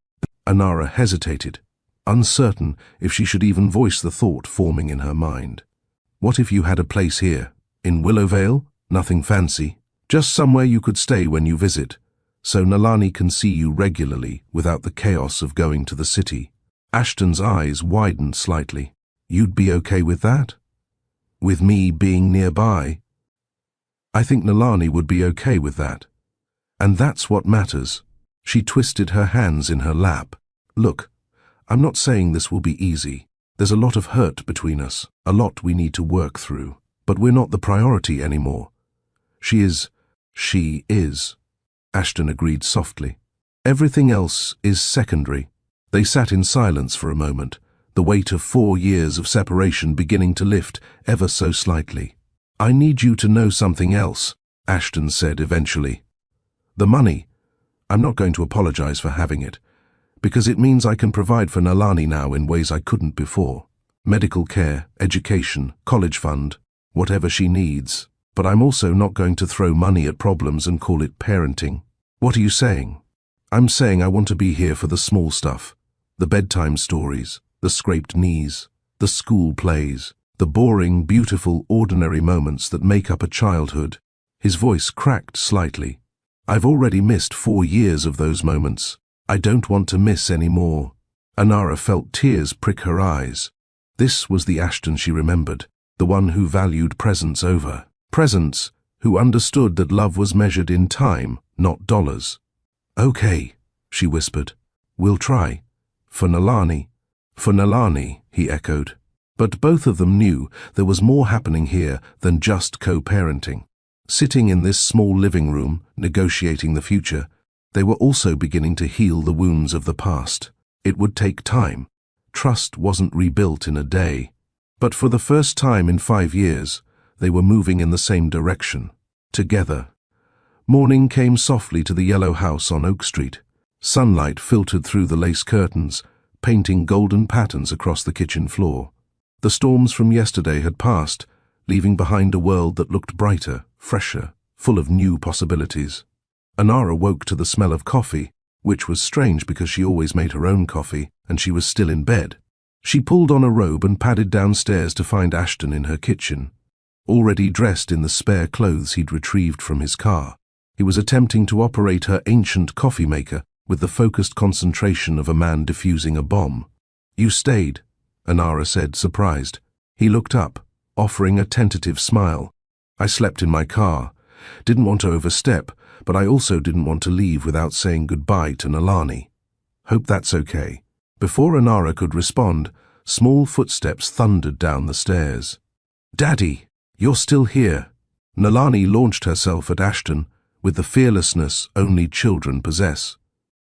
Anara hesitated, uncertain if she should even voice the thought forming in her mind. What if you had a place here, in Willowvale? Nothing fancy. Just somewhere you could stay when you visit, so Nalani can see you regularly without the chaos of going to the city. Ashton's eyes widened slightly. You'd be okay with that? With me being nearby? I think Nalani would be okay with that. And that's what matters. She twisted her hands in her lap. Look, I'm not saying this will be easy. There's a lot of hurt between us, a lot we need to work through. But we're not the priority anymore. She is. Ashton agreed softly. Everything else is secondary. They sat in silence for a moment, the weight of 4 years of separation beginning to lift ever so slightly. I need you to know something else, Ashton said eventually. The money. I'm not going to apologize for having it, because it means I can provide for Nalani now in ways I couldn't before. Medical care, education, college fund, whatever she needs. But I'm also not going to throw money at problems and call it parenting. What are you saying? I'm saying I want to be here for the small stuff. The bedtime stories, the scraped knees, the school plays, the boring, beautiful, ordinary moments that make up a childhood. His voice cracked slightly. I've already missed 4 years of those moments. I don't want to miss any more. Anara felt tears prick her eyes. This was the Ashton she remembered, the one who valued presence over. Presence, who understood that love was measured in time, not dollars. Okay, she whispered. We'll try. For Nalani. For Nalani, he echoed. But both of them knew there was more happening here than just co-parenting. Sitting in this small living room, negotiating the future, they were also beginning to heal the wounds of the past. It would take time. Trust wasn't rebuilt in a day. But for the first time in 5 years, they were moving in the same direction, together. Morning came softly to the yellow house on Oak Street. Sunlight filtered through the lace curtains, painting golden patterns across the kitchen floor. The storms from yesterday had passed, leaving behind a world that looked brighter, fresher, full of new possibilities. Anara woke to the smell of coffee, which was strange because she always made her own coffee, and she was still in bed. She pulled on a robe and padded downstairs to find Ashton in her kitchen. Already dressed in the spare clothes he'd retrieved from his car, he was attempting to operate her ancient coffee maker with the focused concentration of a man defusing a bomb. You stayed, Anara said, surprised. He looked up, offering a tentative smile. I slept in my car. Didn't want to overstep, but I also didn't want to leave without saying goodbye to Nalani. Hope that's okay. Before Anara could respond, small footsteps thundered down the stairs. Daddy! You're still here. Nalani launched herself at Ashton with the fearlessness only children possess.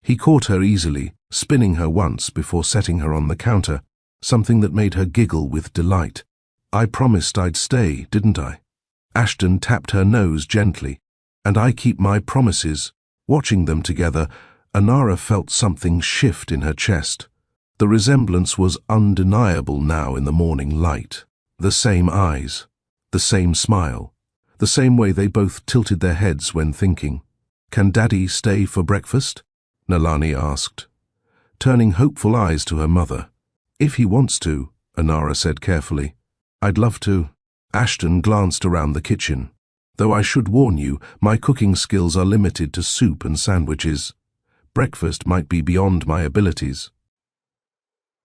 He caught her easily, spinning her once before setting her on the counter, something that made her giggle with delight. I promised I'd stay, didn't I? Ashton tapped her nose gently. "And I keep my promises." Watching them together, Anara felt something shift in her chest. The resemblance was undeniable now in the morning light. The same eyes, the same smile, the same way they both tilted their heads when thinking. "Can Daddy stay for breakfast?" Nalani asked, turning hopeful eyes to her mother. "If he wants to," Anara said carefully. "I'd love to." Ashton glanced around the kitchen. "Though I should warn you, my cooking skills are limited to soup and sandwiches. Breakfast might be beyond my abilities."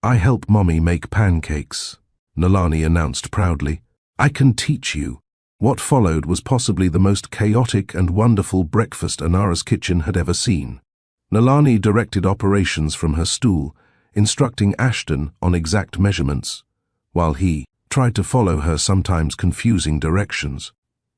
"I help Mommy make pancakes," Nalani announced proudly. "I can teach you." What followed was possibly the most chaotic and wonderful breakfast Anara's kitchen had ever seen. Nalani directed operations from her stool, instructing Ashton on exact measurements, while he tried to follow her sometimes confusing directions.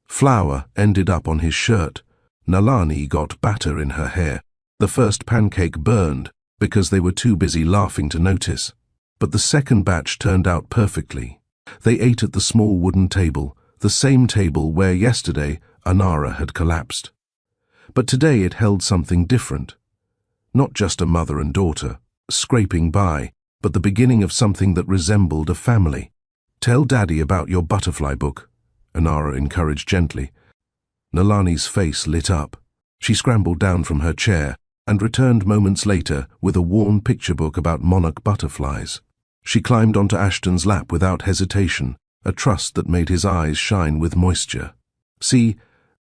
Flour ended up on his shirt. Nalani got batter in her hair. The first pancake burned because they were too busy laughing to notice. But the second batch turned out perfectly. They ate at the small wooden table, the same table where yesterday Anara had collapsed. But today it held something different. Not just a mother and daughter, scraping by, but the beginning of something that resembled a family. "Tell Daddy about your butterfly book," Anara encouraged gently. Nalani's face lit up. She scrambled down from her chair and returned moments later with a worn picture book about monarch butterflies. She climbed onto Ashton's lap without hesitation, a trust that made his eyes shine with moisture. "See,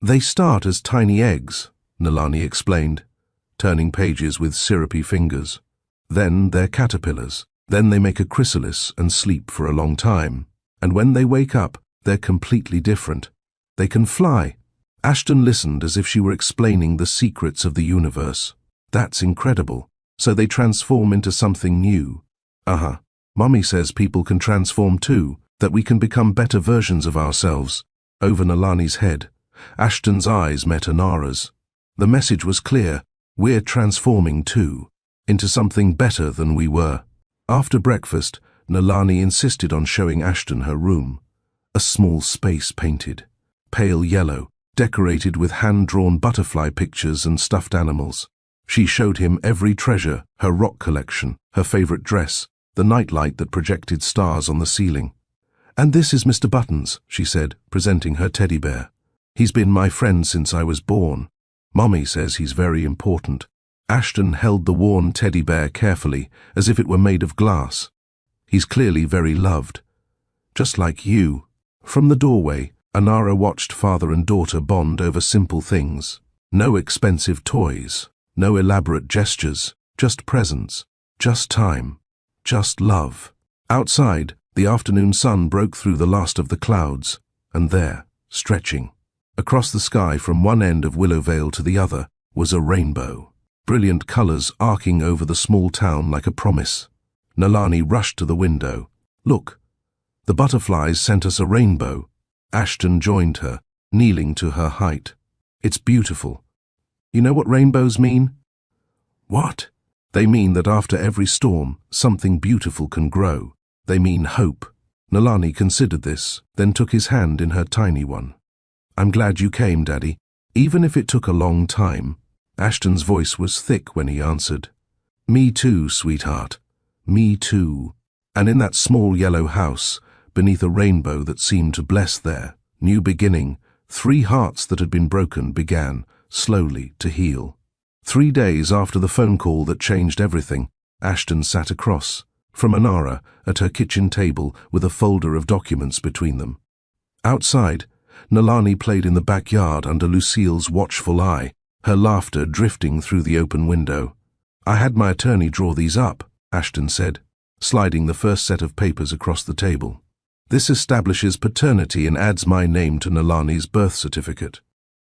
they start as tiny eggs," Nalani explained, turning pages with syrupy fingers. "Then they're caterpillars. Then they make a chrysalis and sleep for a long time. And when they wake up, they're completely different. They can fly." Ashton listened as if she were explaining the secrets of the universe. "That's incredible. So they transform into something new." "Uh-huh. Mommy says people can transform too, that we can become better versions of ourselves." Over Nalani's head, Ashton's eyes met Anara's. The message was clear. We're transforming too, into something better than we were. After breakfast, Nalani insisted on showing Ashton her room. A small space painted, pale yellow, decorated with hand-drawn butterfly pictures and stuffed animals. She showed him every treasure, her rock collection, her favorite dress, the nightlight that projected stars on the ceiling. "And this is Mr. Buttons," she said, presenting her teddy bear. "He's been my friend since I was born. Mommy says he's very important." Ashton held the worn teddy bear carefully, as if it were made of glass. "He's clearly very loved. Just like you." From the doorway, Anara watched father and daughter bond over simple things. No expensive toys, no elaborate gestures, just presence, just time, just love. Outside, the afternoon sun broke through the last of the clouds, and there, stretching across the sky from one end of Willowvale to the other, was a rainbow. Brilliant colors arcing over the small town like a promise. Nalani rushed to the window. "Look, the butterflies sent us a rainbow." Ashton joined her, kneeling to her height. "It's beautiful. You know what rainbows mean?" "What?" "They mean that after every storm, something beautiful can grow. They mean hope." Nalani considered this, then took his hand in her tiny one. "I'm glad you came, Daddy, even if it took a long time." Ashton's voice was thick when he answered. "Me too, sweetheart. Me too." And in that small yellow house, beneath a rainbow that seemed to bless their new beginning, 3 hearts that had been broken began, slowly, to heal. 3 days after the phone call that changed everything, Ashton sat across from Anara at her kitchen table with a folder of documents between them. Outside, Nalani played in the backyard under Lucille's watchful eye, her laughter drifting through the open window. "I had my attorney draw these up," Ashton said, sliding the first set of papers across the table. "This establishes paternity and adds my name to Nalani's birth certificate.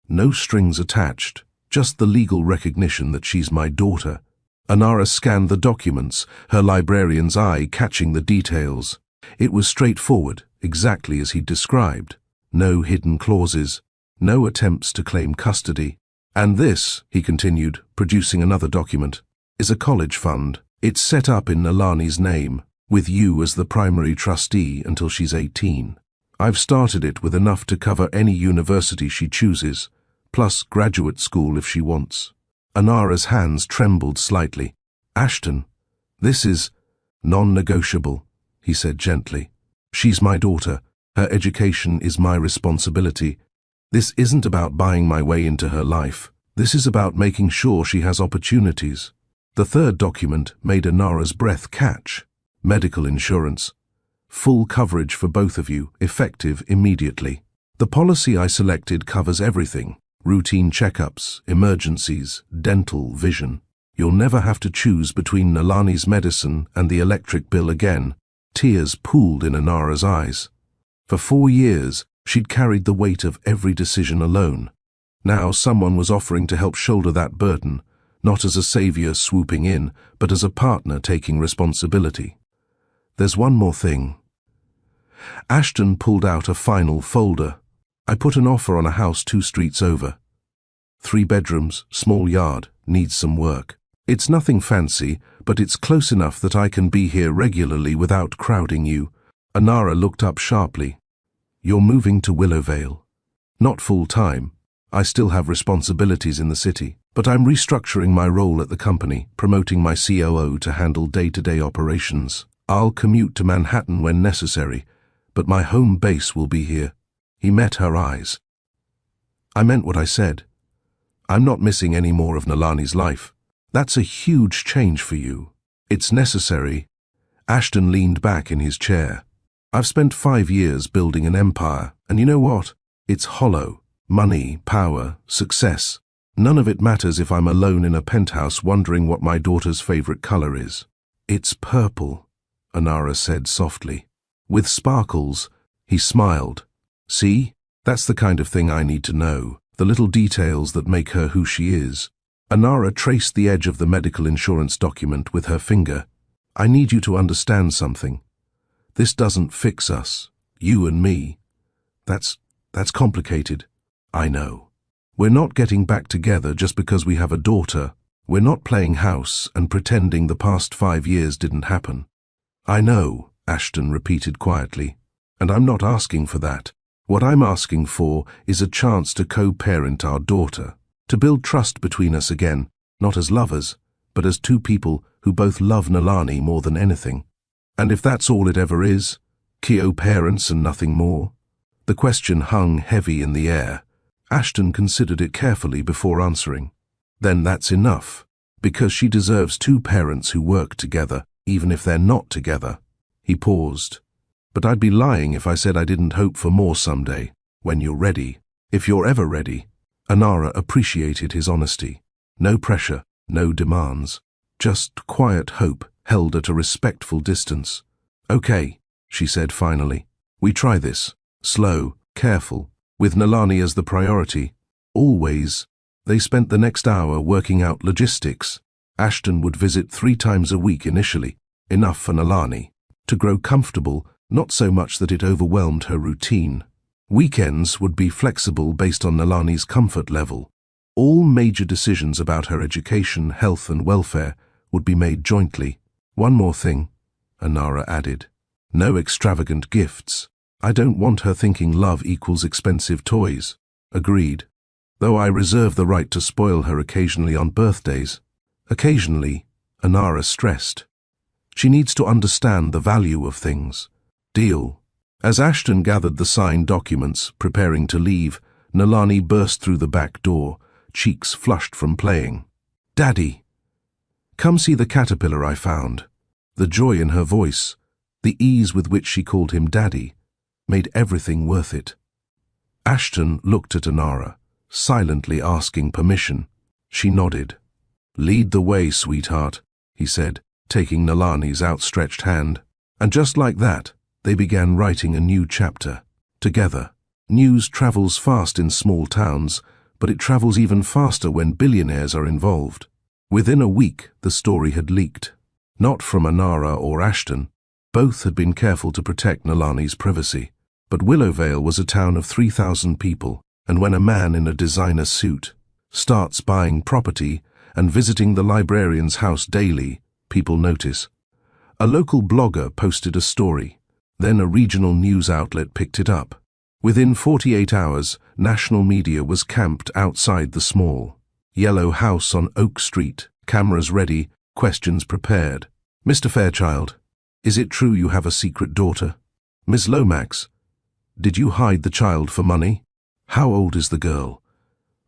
No strings attached, just the legal recognition that she's my daughter." Anara scanned the documents, her librarian's eye catching the details. It was straightforward, exactly as he'd described. No hidden clauses, no attempts to claim custody. "And this," he continued, producing another document, "is a college fund. It's set up in Nalani's name, with you as the primary trustee until she's 18. I've started it with enough to cover any university she chooses, plus graduate school if she wants. Anara's hands trembled slightly. Ashton, this is non-negotiable, he said gently. She's my daughter. Her education is my responsibility. This isn't about buying my way into her life. This is about making sure she has opportunities. The third document made Anara's breath catch. Medical insurance. Full coverage for both of you, effective immediately. The policy I selected covers everything. Routine checkups, emergencies, dental, vision. You'll never have to choose between Nalani's medicine and the electric bill again. Tears pooled in Anara's eyes. For 4 years, she'd carried the weight of every decision alone. Now someone was offering to help shoulder that burden, not as a savior swooping in, but as a partner taking responsibility. There's one more thing. Ashton pulled out a final folder. I put an offer on a house 2 streets over. 3 bedrooms, small yard, needs some work. It's nothing fancy, but it's close enough that I can be here regularly without crowding you. Anara looked up sharply. You're moving to Willowvale. Not full-time. I still have responsibilities in the city, but I'm restructuring my role at the company, promoting my COO to handle day-to-day operations. I'll commute to Manhattan when necessary, but my home base will be here. He met her eyes. I meant what I said. I'm not missing any more of Nalani's life. That's a huge change for you. It's necessary. Ashton leaned back in his chair. I've spent 5 years building an empire, and you know what? It's hollow. Money, power, success. None of it matters if I'm alone in a penthouse wondering what my daughter's favorite color is. It's purple, Anara said softly. With sparkles, he smiled. See? That's the kind of thing I need to know. The little details that make her who she is. Anara traced the edge of the medical insurance document with her finger. I need you to understand something. This doesn't fix us, you and me. That's complicated. I know. We're not getting back together just because we have a daughter. We're not playing house and pretending the past 5 years didn't happen. I know, Ashton repeated quietly, and I'm not asking for that. What I'm asking for is a chance to co-parent our daughter, to build trust between us again, not as lovers, but as 2 people who both love Nalani more than anything. And if that's all it ever is, co-parents and nothing more? The question hung heavy in the air. Ashton considered it carefully before answering. Then that's enough, because she deserves 2 parents who work together, even if they're not together. He paused. But I'd be lying if I said I didn't hope for more someday, when you're ready, if you're ever ready. Anara appreciated his honesty. No pressure, no demands. Just quiet hope held at a respectful distance. Okay, she said finally. We try this. Slow, careful, with Nalani as the priority. Always. They spent the next hour working out logistics. Ashton would visit 3 times a week initially, enough for Nalani to grow comfortable, not so much that it overwhelmed her routine. Weekends would be flexible based on Nalani's comfort level. All major decisions about her education, health and welfare would be made jointly. One more thing, Anara added. No extravagant gifts. I don't want her thinking love equals expensive toys. Agreed. Though I reserve the right to spoil her occasionally on birthdays. Occasionally, Anara stressed. She needs to understand the value of things. Deal. As Ashton gathered the signed documents, preparing to leave, Nalani burst through the back door, cheeks flushed from playing. Daddy! Come see the caterpillar I found. The joy in her voice, the ease with which she called him Daddy, made everything worth it. Ashton looked at Anara, silently asking permission. She nodded. Lead the way, sweetheart, he said, taking Nalani's outstretched hand. And just like that, they began writing a new chapter. Together. News travels fast in small towns, but it travels even faster when billionaires are involved. Within a week, the story had leaked. Not from Anara or Ashton. Both had been careful to protect Nalani's privacy. But Willowvale was a town of 3,000 people, and when a man in a designer suit starts buying property and visiting the librarian's house daily, people notice. A local blogger posted a story. Then a regional news outlet picked it up. Within 48 hours, national media was camped outside the small yellow house on Oak Street, cameras ready, questions prepared. Mr. Fairchild, is it true you have a secret daughter? Ms. Lomax, did you hide the child for money? How old is the girl?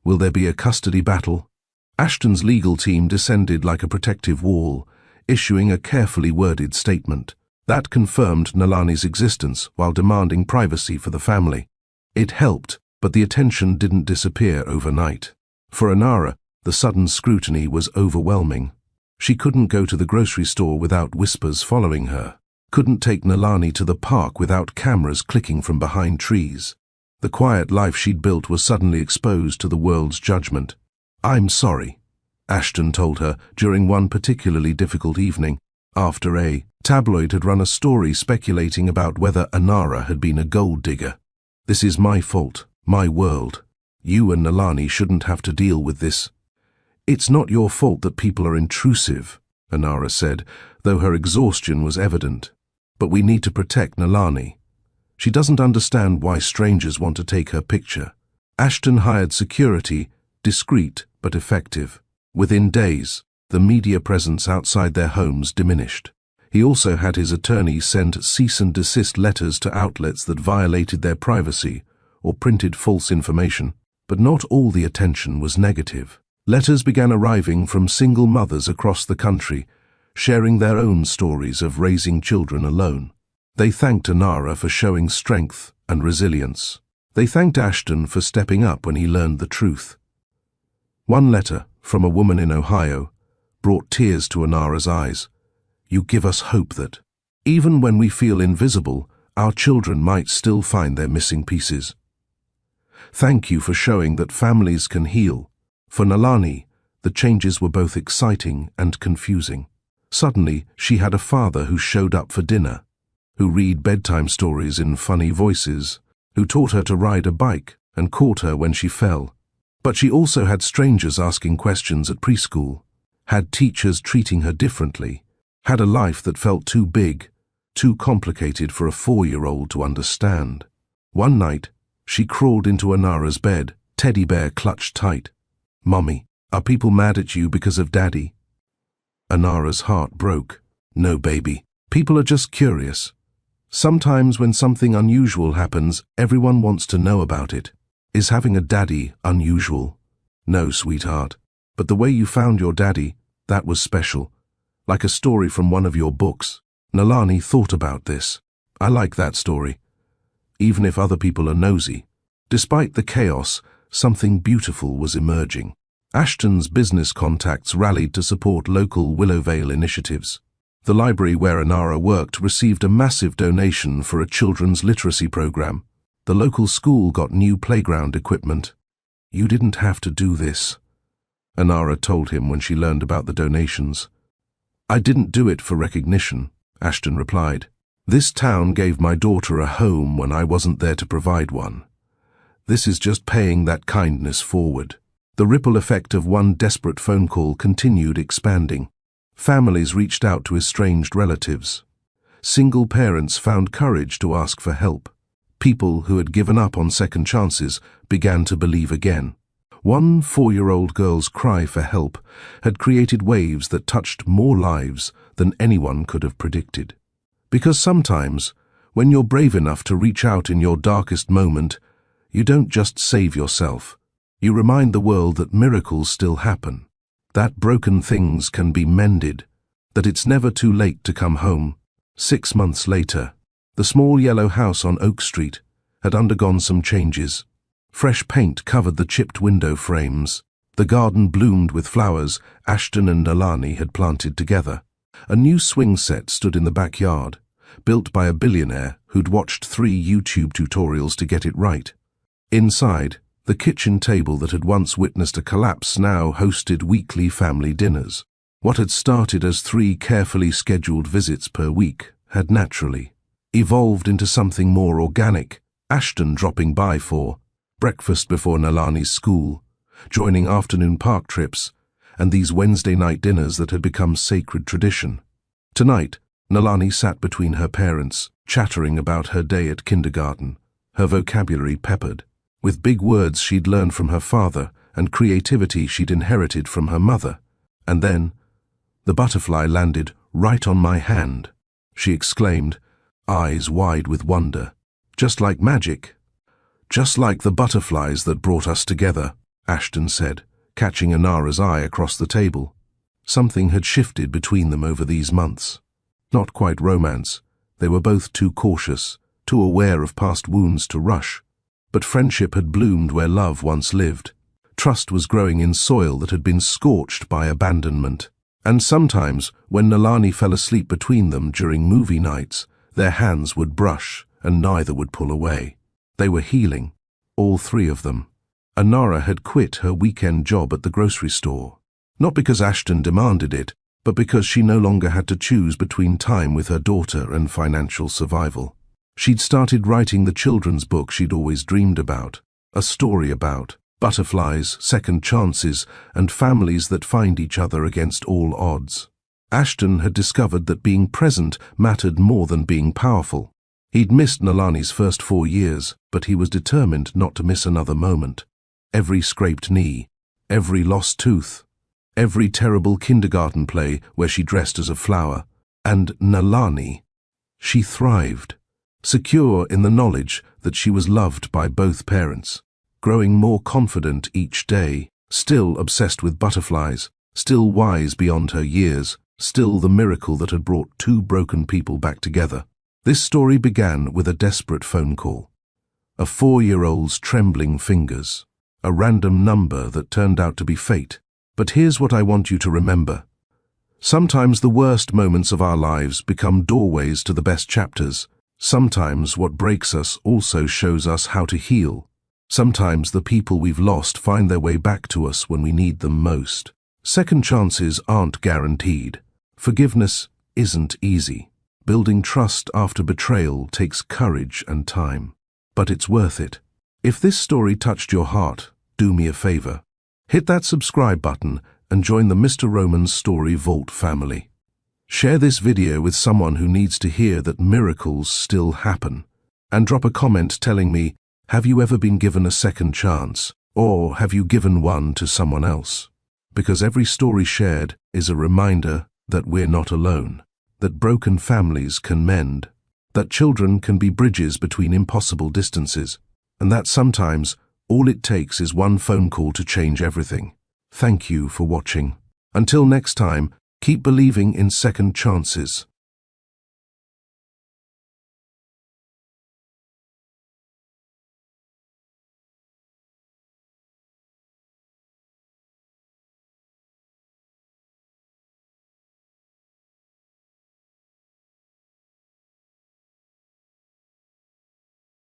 Will there be a custody battle? Ashton's legal team descended like a protective wall, issuing a carefully worded statement that confirmed Nalani's existence while demanding privacy for the family. It helped, but the attention didn't disappear overnight. For Anara, the sudden scrutiny was overwhelming. She couldn't go to the grocery store without whispers following her, couldn't take Nalani to the park without cameras clicking from behind trees. The quiet life she'd built was suddenly exposed to the world's judgment. "I'm sorry," Ashton told her during one particularly difficult evening, after a tabloid had run a story speculating about whether Anara had been a gold digger. "This is my fault, my world. You and Nalani shouldn't have to deal with this." "It's not your fault that people are intrusive," Anara said, though her exhaustion was evident. "But we need to protect Nalani. She doesn't understand why strangers want to take her picture." Ashton hired security, discreet but effective. Within days, the media presence outside their homes diminished. He also had his attorney send cease and desist letters to outlets that violated their privacy or printed false information. But not all the attention was negative. Letters began arriving from single mothers across the country, sharing their own stories of raising children alone. They thanked Anara for showing strength and resilience. They thanked Ashton for stepping up when he learned the truth. One letter, from a woman in Ohio, brought tears to Anara's eyes. "You give us hope that, even when we feel invisible, our children might still find their missing pieces. Thank you for showing that families can heal." For Nalani, the changes were both exciting and confusing. Suddenly, she had a father who showed up for dinner, who read bedtime stories in funny voices, who taught her to ride a bike and caught her when she fell. But she also had strangers asking questions at preschool, had teachers treating her differently, had a life that felt too big, too complicated for a 4-year-old to understand. One night, she crawled into Anara's bed, teddy bear clutched tight. "Mommy, are people mad at you because of Daddy?" Anara's heart broke. "No, baby. People are just curious. Sometimes when something unusual happens, everyone wants to know about it. Is having a daddy unusual?" "No, sweetheart. But the way you found your daddy, that was special. Like a story from one of your books." Nalani thought about this. "I like that story. Even if other people are nosy." Despite the chaos, something beautiful was emerging. Ashton's business contacts rallied to support local Willowvale initiatives. The library where Anara worked received a massive donation for a children's literacy program. The local school got new playground equipment. "You didn't have to do this," Anara told him when she learned about the donations. "I didn't do it for recognition," Ashton replied. "This town gave my daughter a home when I wasn't there to provide one. This is just paying that kindness forward." The ripple effect of one desperate phone call continued expanding. Families reached out to estranged relatives. Single parents found courage to ask for help. People who had given up on second chances began to believe again. One 4-year-old girl's cry for help had created waves that touched more lives than anyone could have predicted. Because sometimes, when you're brave enough to reach out in your darkest moment, you don't just save yourself. You remind the world that miracles still happen, that broken things can be mended, that it's never too late to come home. 6 months later, the small yellow house on Oak Street had undergone some changes. Fresh paint covered the chipped window frames. The garden bloomed with flowers Ashton and Nalani had planted together. A new swing set stood in the backyard, built by a billionaire who'd watched 3 YouTube tutorials to get it right. Inside, the kitchen table that had once witnessed a collapse now hosted weekly family dinners. What had started as 3 carefully scheduled visits per week had naturally evolved into something more organic. Ashton dropping by for breakfast before Nalani's school, joining afternoon park trips, and these Wednesday night dinners that had become sacred tradition. Tonight, Nalani sat between her parents, chattering about her day at kindergarten, her vocabulary peppered, with big words she'd learned from her father and creativity she'd inherited from her mother. And then, the butterfly landed right on my hand, she exclaimed, eyes wide with wonder. Just like magic. Just like the butterflies that brought us together, Ashton said, catching Anara's eye across the table. Something had shifted between them over these months. Not quite romance. They were both too cautious, too aware of past wounds to rush. But friendship had bloomed where love once lived. Trust was growing in soil that had been scorched by abandonment. And sometimes, when Nalani fell asleep between them during movie nights, their hands would brush and neither would pull away. They were healing, all three of them. Anara had quit her weekend job at the grocery store. Not because Ashton demanded it, but because she no longer had to choose between time with her daughter and financial survival. She'd started writing the children's book she'd always dreamed about, a story about butterflies, second chances, and families that find each other against all odds. Ashton had discovered that being present mattered more than being powerful. He'd missed Nalani's first 4 years, but he was determined not to miss another moment. Every scraped knee, every lost tooth, every terrible kindergarten play where she dressed as a flower. And Nalani, she thrived, secure in the knowledge that she was loved by both parents, growing more confident each day, still obsessed with butterflies, still wise beyond her years, still the miracle that had brought two broken people back together. This story began with a desperate phone call. A 4-year-old's trembling fingers, a random number that turned out to be fate. But here's what I want you to remember. Sometimes the worst moments of our lives become doorways to the best chapters. Sometimes what breaks us also shows us how to heal. Sometimes the people we've lost find their way back to us when we need them most. Second chances aren't guaranteed. Forgiveness isn't easy. Building trust after betrayal takes courage and time. But it's worth it. If this story touched your heart, do me a favor. Hit that subscribe button and join the Mr. Roman's Story Vault family. Share this video with someone who needs to hear that miracles still happen. And drop a comment telling me, have you ever been given a second chance? Or have you given one to someone else? Because every story shared is a reminder that we're not alone, that broken families can mend, that children can be bridges between impossible distances, and that sometimes all it takes is one phone call to change everything. Thank you for watching. Until next time, keep believing in second chances.